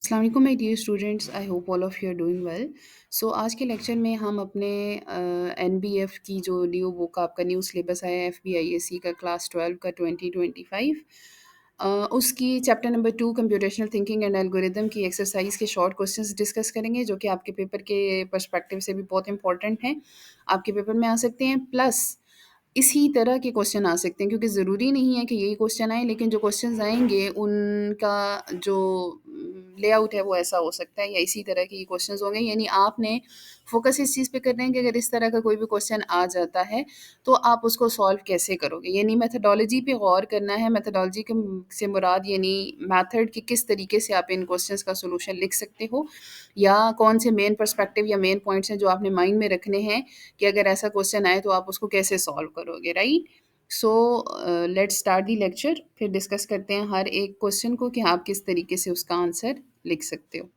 अस्सलाम वालेकुम my dear students, I hope all of you are doing well. So आज के लेक्चर में हम अपने एनबीएफ की जो न्यू बुक आपका न्यू सिलेबस आया है एफबीआईएसी का क्लास 12 का 2025, उसकी chapter number 2 computational thinking and algorithm की एक्सरसाइज के शॉर्ट क्वेश्चंस डिस्कस करेंगे जो कि आपके पेपर के पर्सपेक्टिव से भी बहुत इंपॉर्टेंट हैं, आपके पेपर में आ सकते हैं। प्लस इसी तरह के क्वेश्चन आ सकते हैं क्योंकि ज़रूरी नहीं है कि यही क्वेश्चन आए, लेकिन जो क्वेश्चंस आएँगे उनका जो लेआउट है वो ऐसा हो सकता है या इसी तरह के ये क्वेश्चंस होंगे। यानी आपने फ़ोकस इस चीज़ पे करना है कि अगर इस तरह का कोई भी क्वेश्चन आ जाता है, तो आप उसको सॉल्व कैसे करोगे? यानी मेथोडोलॉजी पे गौर करना है। मेथोडोलॉजी के से मुराद यानी मेथड कि किस तरीके से आप इन क्वेश्चंस का सॉल्यूशन लिख सकते हो या कौन से मेन पर्सपेक्टिव या मेन पॉइंट्स हैं जो आपने माइंड में रखने हैं कि अगर ऐसा क्वेश्चन आए तो आप उसको कैसे सॉल्व करोगे, right? So let's start the lecture, फिर डिस्कस करते हैं हर एक क्वेश्चन को कि आप किस तरीके से उसका आंसर लिख सकते हो।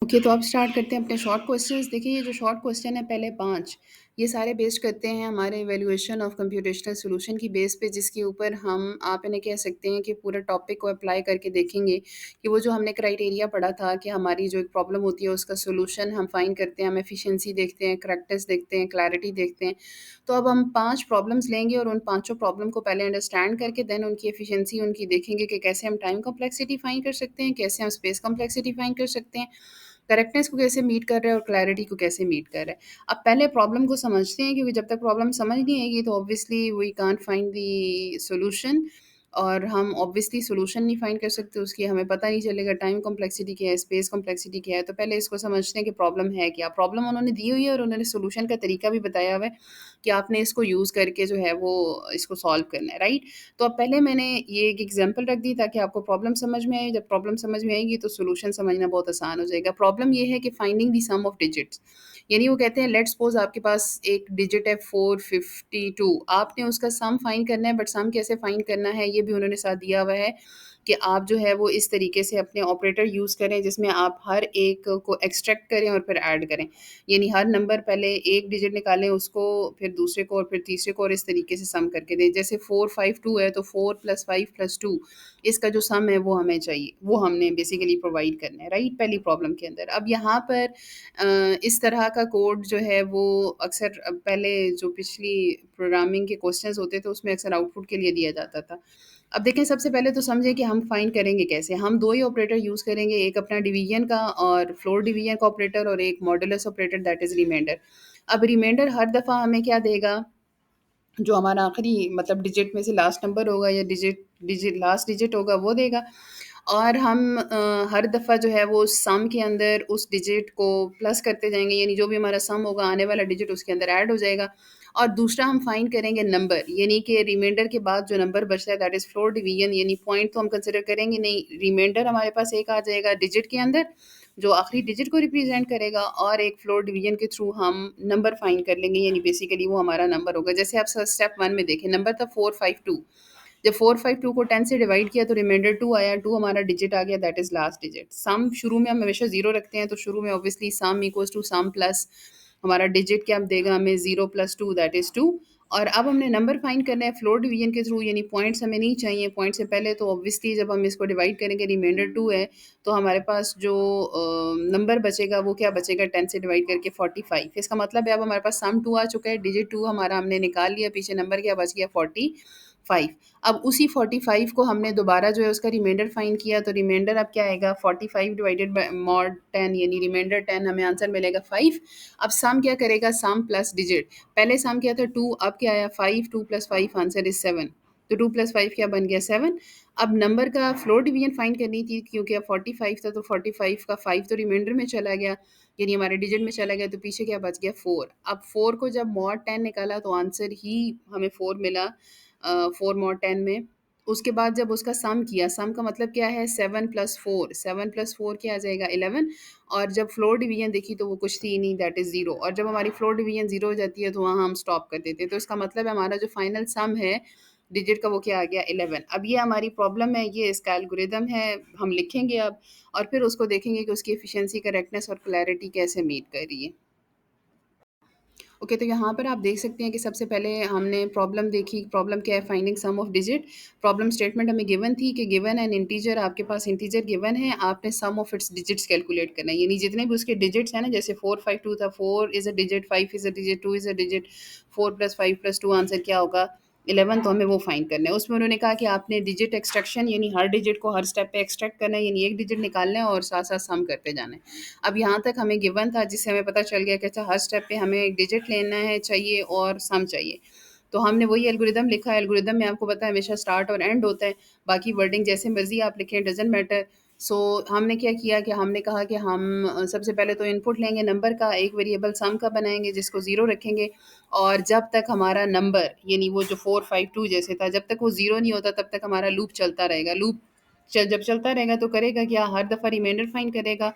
ओके, तो अब स्टार्ट करते हैं अपने शॉर्ट क्वेश्चंस। देखिए, ये जो शॉर्ट क्वेश्चन है पहले 5, ये सारे बेस्ड करते हैं हमारे इवैल्यूएशन ऑफ कंप्यूटेशनल सॉल्यूशन की बेस पे, जिसके ऊपर हम आप इन्हें कह सकते हैं कि पूरा टॉपिक को अप्लाई करके देखेंगे कि वो जो हमने क्राइटेरिया पढ़ा था कि हमारी जो एक प्रॉब्लम होती है उसका सॉल्यूशन हम फाइंड करते हैं, हम एफिशिएंसी देखते हैं, करेक्टनेस देखते हैं, क्लैरिटी देखते हैं। तो अब हम 5 प्रॉब्लम्स लेंगे और उन पाँचों प्रॉब्लम को पहले अंडरस्टैंड करके देन उनकी एफिशिएंसी उनकी देखेंगे कि कैसे हम टाइम कॉम्प्लेक्सिटी फाइंड कर सकते हैं, कैसे हम स्पेस कॉम्प्लेक्सिटी फाइंड कर सकते हैं, करेक्टनेस को कैसे मीट कर रहा है और क्लैरिटी को कैसे मीट कर रहा है। अब पहले प्रॉब्लम को समझते हैं क्योंकि जब तक प्रॉब्लम समझ नहीं आएगी तो obviously we can't find the solution, और हम ऑब्वियसली सॉल्यूशन नहीं फाइंड कर सकते उसकी, हमें पता नहीं चलेगा टाइम कॉम्प्लेक्सिटी क्या है, स्पेस कॉम्प्लेक्सिटी क्या है। तो पहले इसको समझते हैं कि प्रॉब्लम है क्या। प्रॉब्लम उन्होंने दी हुई है और उन्होंने सॉल्यूशन का तरीका भी बताया हुआ है कि आपने इसको यूज़ करके जो है वो इसको सॉल्व करना है, राइट? तो अब पहले मैंने ये एक एग्जांपल रख दी ताकि आपको प्रॉब्लम समझ में आए। जब प्रॉब्लम समझ में आएगी तो सॉल्यूशन समझना बहुत आसान हो जाएगा। प्रॉब्लम ये है कि finding the sum of digits, यानी वो कहते हैं लेट्स सपोज आपके पास एक डिजिट है 452, आपने उसका सम फाइंड करना है, बट सम कैसे फाइंड करना है ये भी उन्होंने साथ दिया हुआ है कि आप जो है वो इस तरीके से अपने ऑपरेटर यूज़ करें जिसमें आप हर एक को एक्सट्रैक्ट करें और फिर ऐड करें। यानी हर नंबर पहले एक डिजिट निकालें उसको, फिर दूसरे को और फिर तीसरे को, और इस तरीके से सम करके दें। जैसे 452 है तो 4 + 5 + 2, इसका जो सम है वो हमें चाहिए, वो हमने बेसिकली प्रोवाइड करना है, राइट? पहली प्रॉब्लम के अंदर। अब यहाँ पर इस तरह का कोड जो है वो अक्सर पहले जो पिछली प्रोग्रामिंग के क्वेश्चंस होते थे उसमें अक्सर आउटपुट के लिए दिया जाता था। अब देखें, सबसे पहले तो समझें कि हम फाइंड करेंगे कैसे। हम 2 ही ऑपरेटर यूज़ करेंगे, एक अपना डिवीज़न का और फ्लोर डिवीज़न का ऑपरेटर, और एक modulus operator that is remainder. अब रिमाइंडर हर दफ़ा हमें क्या देगा, जो हमारा आखिरी मतलब डिजिट में से लास्ट नंबर होगा या डिजिट डिजिट लास्ट डिजिट होगा वो देगा। और हम हर दफ़ा जो है वो सम के अंदर उस डिजिट को प्लस करते जाएँगे, यानी जो भी हमारा सम होगा आने वाला डिजिट उसके अंदर ऐड हो जाएगा। और दूसरा हम फाइंड करेंगे नंबर, यानी कि रिमाइंडर के बाद जो नंबर बचता है दैट इज़ फ्लोर डिवीज़न, यानी पॉइंट तो हम कंसिडर करेंगे नहीं। रिमाइंडर हमारे पास एक आ जाएगा डिजिट के अंदर जो आखिरी डिजिट को रिप्रेजेंट करेगा, और एक फ्लोर डिवीजन के थ्रू हम नंबर फाइंड कर लेंगे, यानी बेसिकली वो हमारा नंबर होगा। जैसे आप स्टेप 1 में देखें, नंबर था 452, जब 452 को 10 से डिवाइड किया तो रिमाइंडर 2 आया, 2 हमारा डिजिट आ गया दैट इज़ लास्ट डिजिट। सम शुरू में हम हमेशा 0 रखते हैं, तो शुरू में obviously sum equals to sum plus हमारा डिजिट क्या देगा हमें 0 + 2 दैट इज़ 2। और अब हमने नंबर फाइंड करना है फ्लोर डिवीजन के थ्रू, यानी पॉइंट्स हमें नहीं चाहिए पॉइंट से पहले। तो ऑब्वियसली जब हम इसको डिवाइड करेंगे, रिमाइंडर 2 है तो हमारे पास जो नंबर बचेगा वो क्या बचेगा, 10 से डिवाइड करके 45। इसका मतलब है अब हमारे पास सम 2 आ चुका है, डिजिट 2 हमारा हमने निकाल लिया, पीछे नंबर क्या बच गया 45। अब उसी 45 को हमने दोबारा जो है उसका रिमाइंडर फाइंड किया, तो रिमाइंडर अब क्या आएगा 45 डिवाइडेड बाय मॉड 10, यानी रिमाइंडर 10 हमें आंसर मिलेगा 5। अब सम क्या करेगा, सम प्लस डिजिट। पहले सम क्या था 2, अब क्या आया 5, 2 + 5 आंसर इज 7। तो 2 + 5 क्या बन गया 7। अब नंबर का फ्लोर डिवीजन फाइंड करनी थी क्योंकि अब 45 था, तो 45 का 5 तो रिमाइंडर में चला गया, यानी हमारे डिजिट में चला गया, तो पीछे क्या बच गया 4। अब 4 को जब मॉड 10 निकाला तो आंसर ही हमें 4 मिला, 4 मॉड 10 में। उसके बाद जब उसका सम किया, सम का मतलब क्या है 7 + 4, 7 + 4 क्या आ जाएगा 11। और जब फ्लोर डिवीजन देखी तो वो कुछ थी नहीं दैट इज़ 0, और जब हमारी फ्लोर डिवीजन 0 हो जाती है तो वहाँ हम स्टॉप कर देते हैं। तो इसका मतलब है हमारा जो फाइनल सम है डिजिट का वो क्या आ गया 11। अब ये हमारी प्रॉब्लम है, ये इसका एल्गोरिदम है, हम लिखेंगे अब और फिर उसको देखेंगे कि उसकी एफिशिएंसी, करेक्टनेस और क्लैरिटी कैसे मीट कर रही है। ओके, तो यहाँ पर आप देख सकते हैं कि सबसे पहले हमने प्रॉब्लम देखी। प्रॉब्लम क्या है? Finding sum of digit. Problem statement हमें गिवन थी कि गिवन एन इंटीजर, आपके पास इंटीजर गिवन है, आपने सम ऑफ इट्स डिजिट्स कैलकुलेट करना है, यानी जितने भी उसके डिजिट्स हैं ना, जैसे 452 था, 4 is a digit, 5 is a digit, 2 is a digit, 4 plus 5 plus 2 answer क्या होगा? 11। तो हमें वो फाइंड करना है। उसमें उन्होंने कहा कि आपने डिजिट एक्सट्रैक्शन, यानी हर डिजिट को हर स्टेप पे एक्सट्रैक्ट करना है, यानी एक डिजिट निकालना है और साथ साथ सम करते जाना है। अब यहाँ तक हमें गिवन था, जिससे हमें पता चल गया कि अच्छा हर स्टेप पे हमें एक डिजिट लेना है चाहिए और सम चाहिए। तो हमने वही एल्गोरिदम लिखा। एल्गोरिदम में आपको पता है हमेशा स्टार्ट और एंड होता है, बाकी वर्डिंग जैसे मर्जी आप लिखें, डजेंट मैटर। सो हमने क्या किया कि हमने कहा कि हम सबसे पहले तो इनपुट लेंगे नंबर का, एक वेरिएबल सम का बनाएंगे जिसको ज़ीरो रखेंगे, और जब तक हमारा नंबर, यानी वो जो 452 जैसे था, जब तक वो ज़ीरो नहीं होता तब तक हमारा लूप चलता रहेगा। लूप जब चलता रहेगा तो करेगा क्या? हर दफ़ा रिमाइंडर फाइंड करेगा,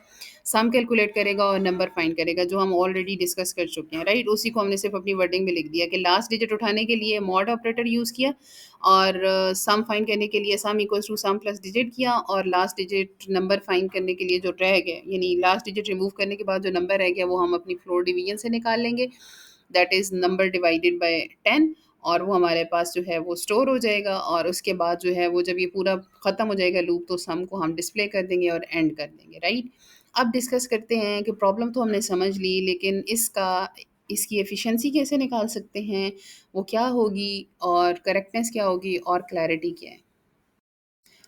सम कैलकुलेट करेगा और नंबर फाइंड करेगा, जो हम ऑलरेडी डिस्कस कर चुके हैं, राइट? उसी को हमने सिर्फ अपनी वर्डिंग में लिख दिया कि लास्ट डिजिट उठाने के लिए मॉड ऑपरेटर यूज़ किया, और सम फाइंड करने के लिए sum equals to sum plus digit किया, और लास्ट डिजिट नंबर फाइंड करने के लिए जो रह गया, यानी लास्ट डिजिट रिमूव करने के बाद जो नंबर रह गया वो हम अपनी फ्लोर डिवीजन से निकाल लेंगे, that is number divided by 10, और वो हमारे पास जो है वो स्टोर हो जाएगा। और उसके बाद जो है वो जब ये पूरा ख़त्म हो जाएगा लूप, तो सम को हम डिस्प्ले कर देंगे और एंड कर देंगे, राइट? अब डिस्कस करते हैं कि प्रॉब्लम तो हमने समझ ली, लेकिन इसकी एफिशिएंसी कैसे निकाल सकते हैं, वो क्या होगी, और करेक्टनेस क्या होगी, और क्लैरिटी क्या है।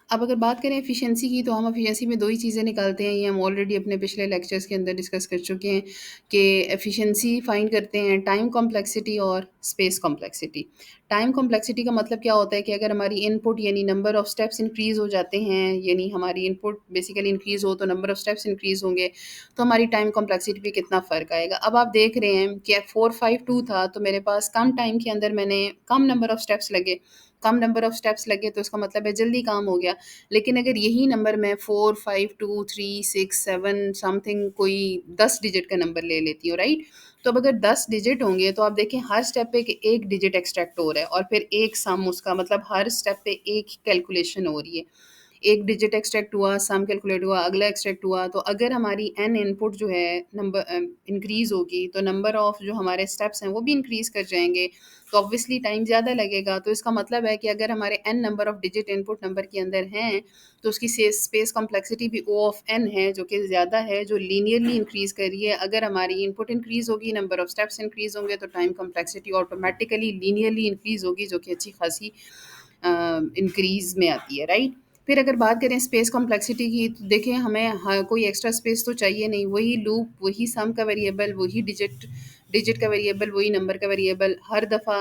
अब अगर बात करें एफिशिएंसी की, तो हम एफिशिएंसी में 2 ही चीज़ें निकालते हैं, ये हम ऑलरेडी अपने पिछले लेक्चर्स के अंदर डिस्कस कर चुके हैं कि एफिशिएंसी फाइंड करते हैं टाइम कॉम्प्लेक्सिटी और स्पेस कॉम्प्लेक्सिटी। टाइम कॉम्प्लेक्सिटी का मतलब क्या होता है कि अगर हमारी इनपुट, यानी नंबर ऑफ स्टेप्स इंक्रीज़ हो जाते हैं, यानी हमारी इनपुट बेसिकली इंक्रीज़ हो तो नंबर ऑफ स्टेप्स इंक्रीज़ होंगे, तो हमारी टाइम कॉम्प्लेक्सिटी पे कितना फ़र्क आएगा। अब आप देख रहे हैं कि 452 था, तो मेरे पास कम टाइम के अंदर मैंने कम नंबर ऑफ स्टेप्स लगे, कम नंबर ऑफ स्टेप्स लगे तो इसका मतलब है जल्दी काम हो गया। लेकिन अगर यही नंबर मैं 4, 5, 2, 3, 6, 7 समथिंग कोई 10 डिजिट का नंबर ले लेती हूँ, राइट? तो अब अगर 10 डिजिट होंगे तो आप देखें हर स्टेप पे कि एक डिजिट एक्सट्रैक्ट हो रहा है और फिर एक सम उसका, मतलब हर स्टेप पे एक कैलकुलेशन हो रही है। एक डिजिट एक्सट्रैक्ट हुआ, सम कैलकुलेट हुआ, अगला एक्सट्रैक्ट हुआ, तो अगर हमारी एन इनपुट जो है नंबर इंक्रीज़ होगी, तो नंबर ऑफ़ जो हमारे स्टेप्स हैं वो भी इंक्रीज़ कर जाएँगे, तो ऑब्वियसली टाइम ज़्यादा लगेगा। तो इसका मतलब है कि अगर हमारे n number of digit input number के अंदर हैं, तो उसकी से स्पेस कॉम्प्लेक्सिटी भी ओ ऑफ़ एन है, जो कि ज़्यादा है, जो लीनियरली इंक्रीज़ कर रही है। अगर हमारी इनपुट इंक्रीज़ होगी, नंबर ऑफ़ स्टेप्स इंक्रीज़ होंगे, तो time complexity automatically linearly increase होगी, जो कि अच्छी खासी इंक्रीज़ में आती है, राइट? फिर अगर बात करें स्पेस कॉम्प्लेक्सिटी की, तो देखें हमें कोई एक्स्ट्रा स्पेस तो चाहिए नहीं, वही लूप, वही सम का वेरिएबल, वही डिजिट डिजिट का वेरिएबल, वही नंबर का वेरिएबल, हर दफ़ा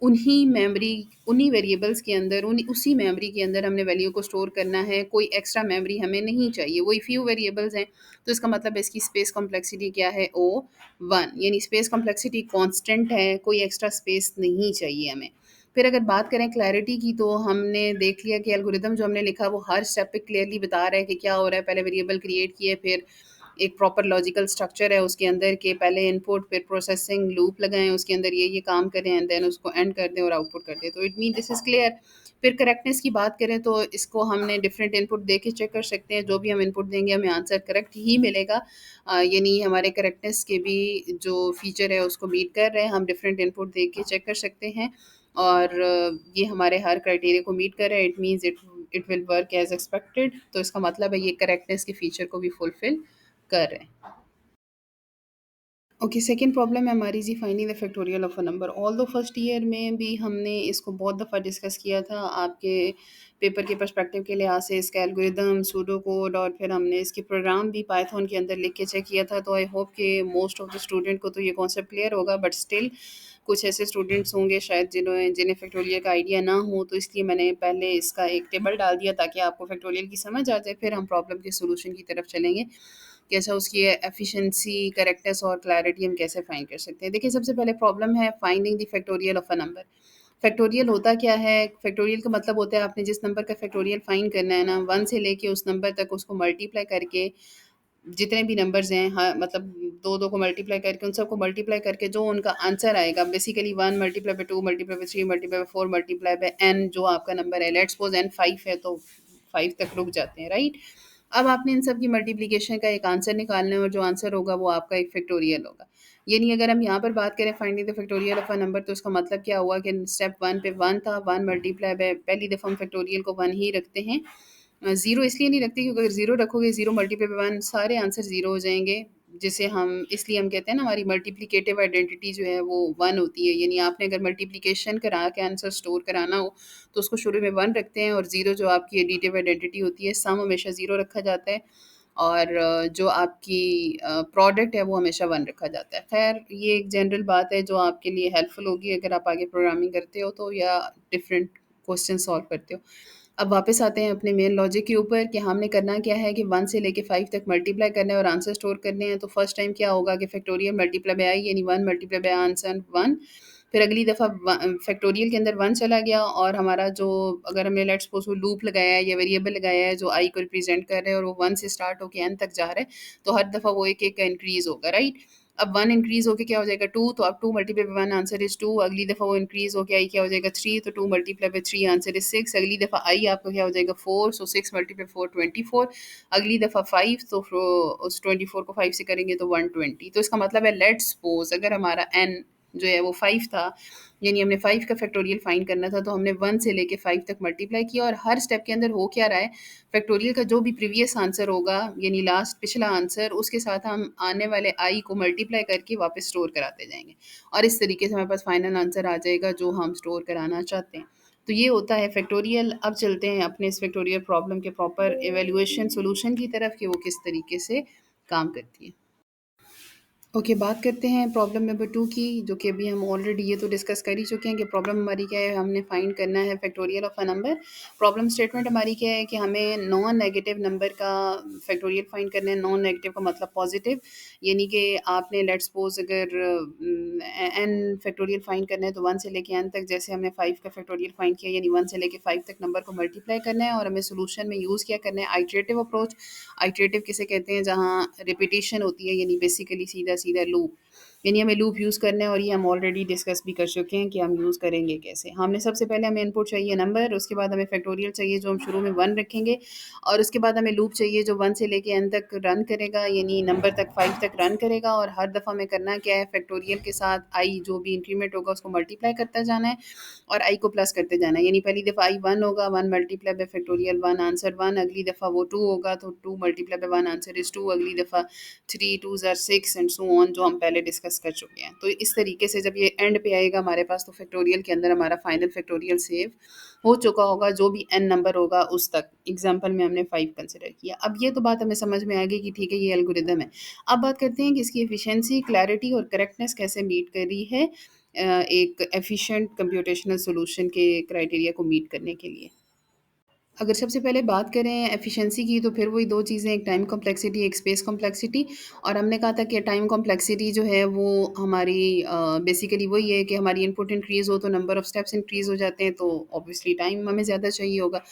उन्हीं मेमोरी, उन्हीं वेरिएबल्स के अंदर, उन्हीं उसी मेमोरी के अंदर हमने वैल्यू को स्टोर करना है, कोई एक्स्ट्रा मेमोरी हमें नहीं चाहिए, वही फ्यू वेरिएबल्स हैं। तो इसका मतलब है इसकी स्पेस कॉम्प्लेक्सिटी क्या है? ओ 1, यानी स्पेस कॉम्प्लेक्सिटी कांस्टेंट है, कोई एक्स्ट्रा स्पेस नहीं चाहिए हमें। फिर अगर बात करें क्लैरिटी की, तो हमने देख लिया कि एल्गोरिदम जो हमने लिखा वो हर स्टेप पे क्लियरली बता रहा है कि क्या हो रहा है। पहले वेरिएबल क्रिएट किए, फिर एक प्रॉपर लॉजिकल स्ट्रक्चर है उसके अंदर के पहले इनपुट, फिर प्रोसेसिंग लूप लगाएं, उसके अंदर ये काम करें, एंड देन उसको एंड कर दें और आउटपुट कर दें, तो it mean this is clear. फिर करेक्टनेस की बात करें तो इसको हमने डिफरेंट इनपुट दे के चेक कर सकते हैं, जो भी हम इनपुट देंगे हमें आंसर करेक्ट ही मिलेगा। यानी हमारे करेक्टनेस के भी जो फीचर है उसको मीट कर रहे हैं, हम डिफरेंट इनपुट दे के चेक कर सकते हैं, और ये हमारे हर क्राइटेरिया को मीट कर रहा है, it means it will work as expected. तो इसका मतलब है ये करेक्टनेस के फीचर को भी फुलफिल कर रहे हैं। ओके, सेकंड प्रॉब्लम है हमारी जी, finding the factorial of a number. Although first year में भी हमने इसको बहुत दफ़ा डिस्कस किया था, आपके पेपर के पर्सपेक्टिव के लिहाज से इसका एल्गोरिदम, सूडो कोड, और फिर हमने इसके प्रोग्राम भी पाइथन के अंदर लिख के चेक किया था। तो आई होप कि मोस्ट ऑफ द स्टूडेंट को तो ये कॉन्सेप्ट क्लियर होगा, बट स्टिल कुछ ऐसे स्टूडेंट्स होंगे शायद जिन्हें जिन्हें फैक्टोरियल का आइडिया ना हो, तो इसलिए मैंने पहले इसका एक टेबल डाल दिया ताकि आपको फैक्टोरियल की समझ आ जाए, फिर हम प्रॉब्लम के सोल्यूशन की तरफ चलेंगे। कैसा उसकी एफिशिएंसी, करेक्टनेस और क्लैरिटी हम कैसे फाइंड कर सकते हैं। देखिए सबसे पहले प्रॉब्लम है finding the factorial of a number. Factorial होता क्या है? फैक्टोरियल का मतलब होता है आपने जिस नंबर का फैक्टोरियल फाइंड करना है ना, 1 से लेके उस नंबर तक उसको मल्टीप्लाई करके, जितने भी नंबर्स हैं, हाँ, मतलब 2-2 को मल्टीप्लाई करके, उन सबको मल्टीप्लाई करके जो उनका आंसर आएगा, basically 1 multiply by 2 multiply by 3 multiply by 4 multiply by n, जो आपका नंबर है, लेट्स सपोज n 5 है तो 5 तक रुक जाते हैं, राइट? अब आपने इन सब की मल्टीप्लिकेशन का एक आंसर निकालना है, और जो आंसर होगा वो आपका एक फैक्टोरियल होगा। यानी अगर हम यहाँ पर बात करें finding the factorial of a number, तो उसका मतलब क्या हुआ कि स्टेप 1 पे 1 था, 1 मल्टीप्लाई बाय, पहली दफ़ा हम फैक्टोरियल को 1 ही रखते हैं। 0 इसलिए नहीं रखते क्योंकि अगर 0 रखोगे, 0 मल्टीप्लाई बाय 1 सारे आंसर 0 हो जाएँगे, जिसे हम इसलिए हम कहते हैं ना हमारी मल्टीप्लिकेटिव आइडेंटिटी जो है वो 1 होती है। यानी आपने अगर मल्टीप्लिकेशन करा के आंसर स्टोर कराना हो, तो उसको शुरू में 1 रखते हैं और 0 जो आपकी एडिटिव आइडेंटिटी होती है, सम हमेशा 0 रखा जाता है और जो आपकी प्रोडक्ट है वो हमेशा 1 रखा जाता है। ख़ैर ये एक जनरल बात है जो आपके लिए हेल्पफुल होगी अगर आप आगे प्रोग्रामिंग करते हो तो, या डिफरेंट क्वेश्चन सॉल्व करते हो। अब वापस आते हैं अपने मेन लॉजिक के ऊपर कि हमने करना क्या है कि 1 से लेके 5 तक मल्टीप्लाई करना है और आंसर स्टोर करने हैं। तो फर्स्ट टाइम क्या होगा कि फैक्टोरियल मल्टीप्लाई बाय आई, यानी 1 मल्टीप्लाई बाय आंसर 1। फिर अगली दफ़ा फैक्टोरियल के अंदर 1 चला गया और हमारा जो, अगर हमने लेट्स सपोज़ वो लूप लगाया है या वेरिएबल लगाया है जो आई को रिप्रेज़ेंट कर रहा है और वो 1 से स्टार्ट होके n तक जा रहा है, तो हर दफ़ा वो एक-एक का इंक्रीज़ होगा, राइट? अब 1 इंक्रीज़ होके क्या हो जाएगा 2, तो अब 2 मल्टीप्लाई बाय 1 आंसर इज़ 2। अगली दफ़ा वो इंक्रीज़ होके आई क्या हो जाएगा 3, तो 2 मल्टीप्लाई बाय 3 आंसर इज़ 6। अगली दफ़ा आई आपका क्या हो जाएगा 4, सो 6 मल्टीप्लाई 4 24। अगली दफ़ा 5, तो उस 24 को 5 से करेंगे तो 120। तो इसका मतलब है लेट्स सपोज़ अगर हमारा n जो है वो 5 था, यानी हमने 5 का फैक्टोरियल फाइंड करना था, तो हमने 1 से लेके 5 तक मल्टीप्लाई किया और हर स्टेप के अंदर हो क्या रहा है, फैक्टोरियल का जो भी प्रीवियस आंसर होगा, यानी लास्ट पिछला आंसर, उसके साथ हम आने वाले आई को मल्टीप्लाई करके वापस स्टोर कराते जाएँगे और इस तरीके से हमारे पास फाइनल आंसर आ जाएगा जो हम स्टोर कराना चाहते हैं। तो ये होता है फैक्टोरियल। अब चलते हैं अपने इस फैक्टोरियल प्रॉब्लम के प्रॉपर इवैल्यूएशन सॉल्यूशन की तरफ कि वो किस तरीके से काम करती है। ओके, बात करते हैं प्रॉब्लम नंबर 2 की, जो कि अभी हम ऑलरेडी ये तो डिस्कस कर ही चुके हैं कि प्रॉब्लम हमारी क्या है, हमने फाइंड करना है factorial of a number. Problem statement हमारी क्या है कि हमें नॉन नेगेटिव नंबर का फैक्टोरियल फाइंड करना है। नॉन नेगेटिव का मतलब पॉजिटिव, यानी कि आपने लेट्स सपोज अगर एन फैक्टोरियल फाइंड करना है तो 1 से लेके एन तक, जैसे हमने 5 का फैक्टोरियल फाइंड किया, यानी 1 से लेके 5 तक नंबर को मल्टीप्लाई करना है और हमें सोल्यूशन में यूज़ क्या करना है, आइटरेटिव अप्रोच। आइटरेटिव किसे कहते हैं, जहाँ रिपीटिशन होती है, यानी बेसिकली सीधा सीधा लूप, यानी हमें लूप यूज़ करना है और ये हम ऑलरेडी डिस्कस भी कर चुके हैं कि हम यूज़ करेंगे कैसे। हमने सबसे पहले हमें इनपुट चाहिए नंबर, उसके बाद हमें फैक्टोरियल चाहिए जो हम शुरू में 1 रखेंगे और उसके बाद हमें लूप चाहिए जो 1 से लेके n तक रन करेगा, यानी नंबर तक 5 तक रन करेगा और हर दफ़ा हमें करना क्या है, फैक्टोरियल के साथ आई जो भी इंक्रीमेंट होगा उसको मल्टीप्लाई करता जाना है और आई को प्लस करते जाना है। यानी पहली दफ़ा आई 1 होगा, 1 मल्टीप्लाई बाय फैक्टोरियल 1 आंसर 1। अगली दफ़ा वो 2 होगा तो 2 मल्टीप्लाई बाय 1 आंसर इज़ 2। अगली दफ़ा 3 2s are 6 and so on, जो हम पहले डिस्कस कर चुके हैं। तो इस तरीके से जब ये एंड पे आएगा हमारे पास, तो फैक्टोरियल के अंदर हमारा फाइनल फैक्टोरियल सेव हो चुका होगा जो भी n नंबर होगा उस तक। एग्जाम्पल में हमने 5 कंसिडर किया। अब ये तो बात हमें समझ में आ गई कि ठीक है ये एल्गोरिदम है। अब बात करते हैं कि इसकी एफिशिएंसी, क्लैरिटी और करेक्टनेस कैसे मीट कर रही है एक एफिशिएंट कंप्यूटेशनल सॉल्यूशन के क्राइटेरिया को मीट करने के लिए। अगर सबसे पहले बात करें एफिशिएंसी की, तो फिर वही 2 चीज़ें, एक टाइम कॉम्प्लेक्सिटी, एक स्पेस कॉम्प्लेक्सिटी। और हमने कहा था कि टाइम कॉम्प्लेक्सिटी जो है वो हमारी बेसिकली वही है कि हमारी इनपुट इंक्रीज़ हो तो नंबर ऑफ़ स्टेप्स इंक्रीज़ हो जाते हैं, तो ऑब्वियसली टाइम हमें ज़्यादा चाहिए होगा।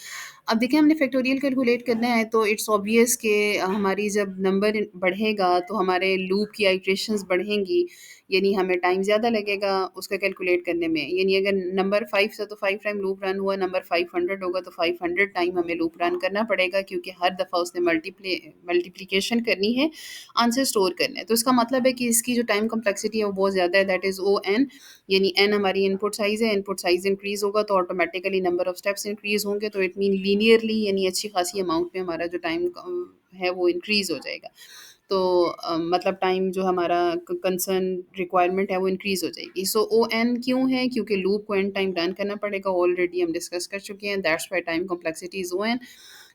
अब देखिए हमने फैक्टोरियल कैलकुलेट करना है तो इट्स ऑब्वियस कि हमारी जब नंबर बढ़ेगा तो हमारे लूप की आइट्रेशंस बढ़ेंगी, यानी हमें टाइम ज़्यादा लगेगा उसका कैलकुलेट करने में। यानी अगर नंबर 5 था तो 5 टाइम लूप रन हुआ, नंबर 500 होगा तो 500 टाइम हमें लूप रन करना पड़ेगा, क्योंकि हर दफ़ा उसने मल्टीप्लिकेशन करनी है, आंसर स्टोर करना है। तो इसका मतलब है कि इसकी जो टाइम कॉम्प्लेक्सिटी है वो बहुत ज़्यादा है, दैट इज़ ओ एन। यानी एन हमारी इनपुट साइज़ है, इनपुट साइज़ इंक्रीज़ होगा तो automatically number of steps increase होंगे, तो इट मीन लीनियरली यानी अच्छी खासी अमाउंट में हमारा जो टाइम है वो इंक्रीज़ हो जाएगा। तो मतलब टाइम जो हमारा कंसर्न रिक्वायरमेंट है वो इंक्रीज़ हो जाएगी। सो ओ एन क्यों है, क्योंकि लूप को एन टाइम रन करना पड़ेगा, ऑलरेडी हम डिस्कस कर चुके हैं, that's why time complexity is O n.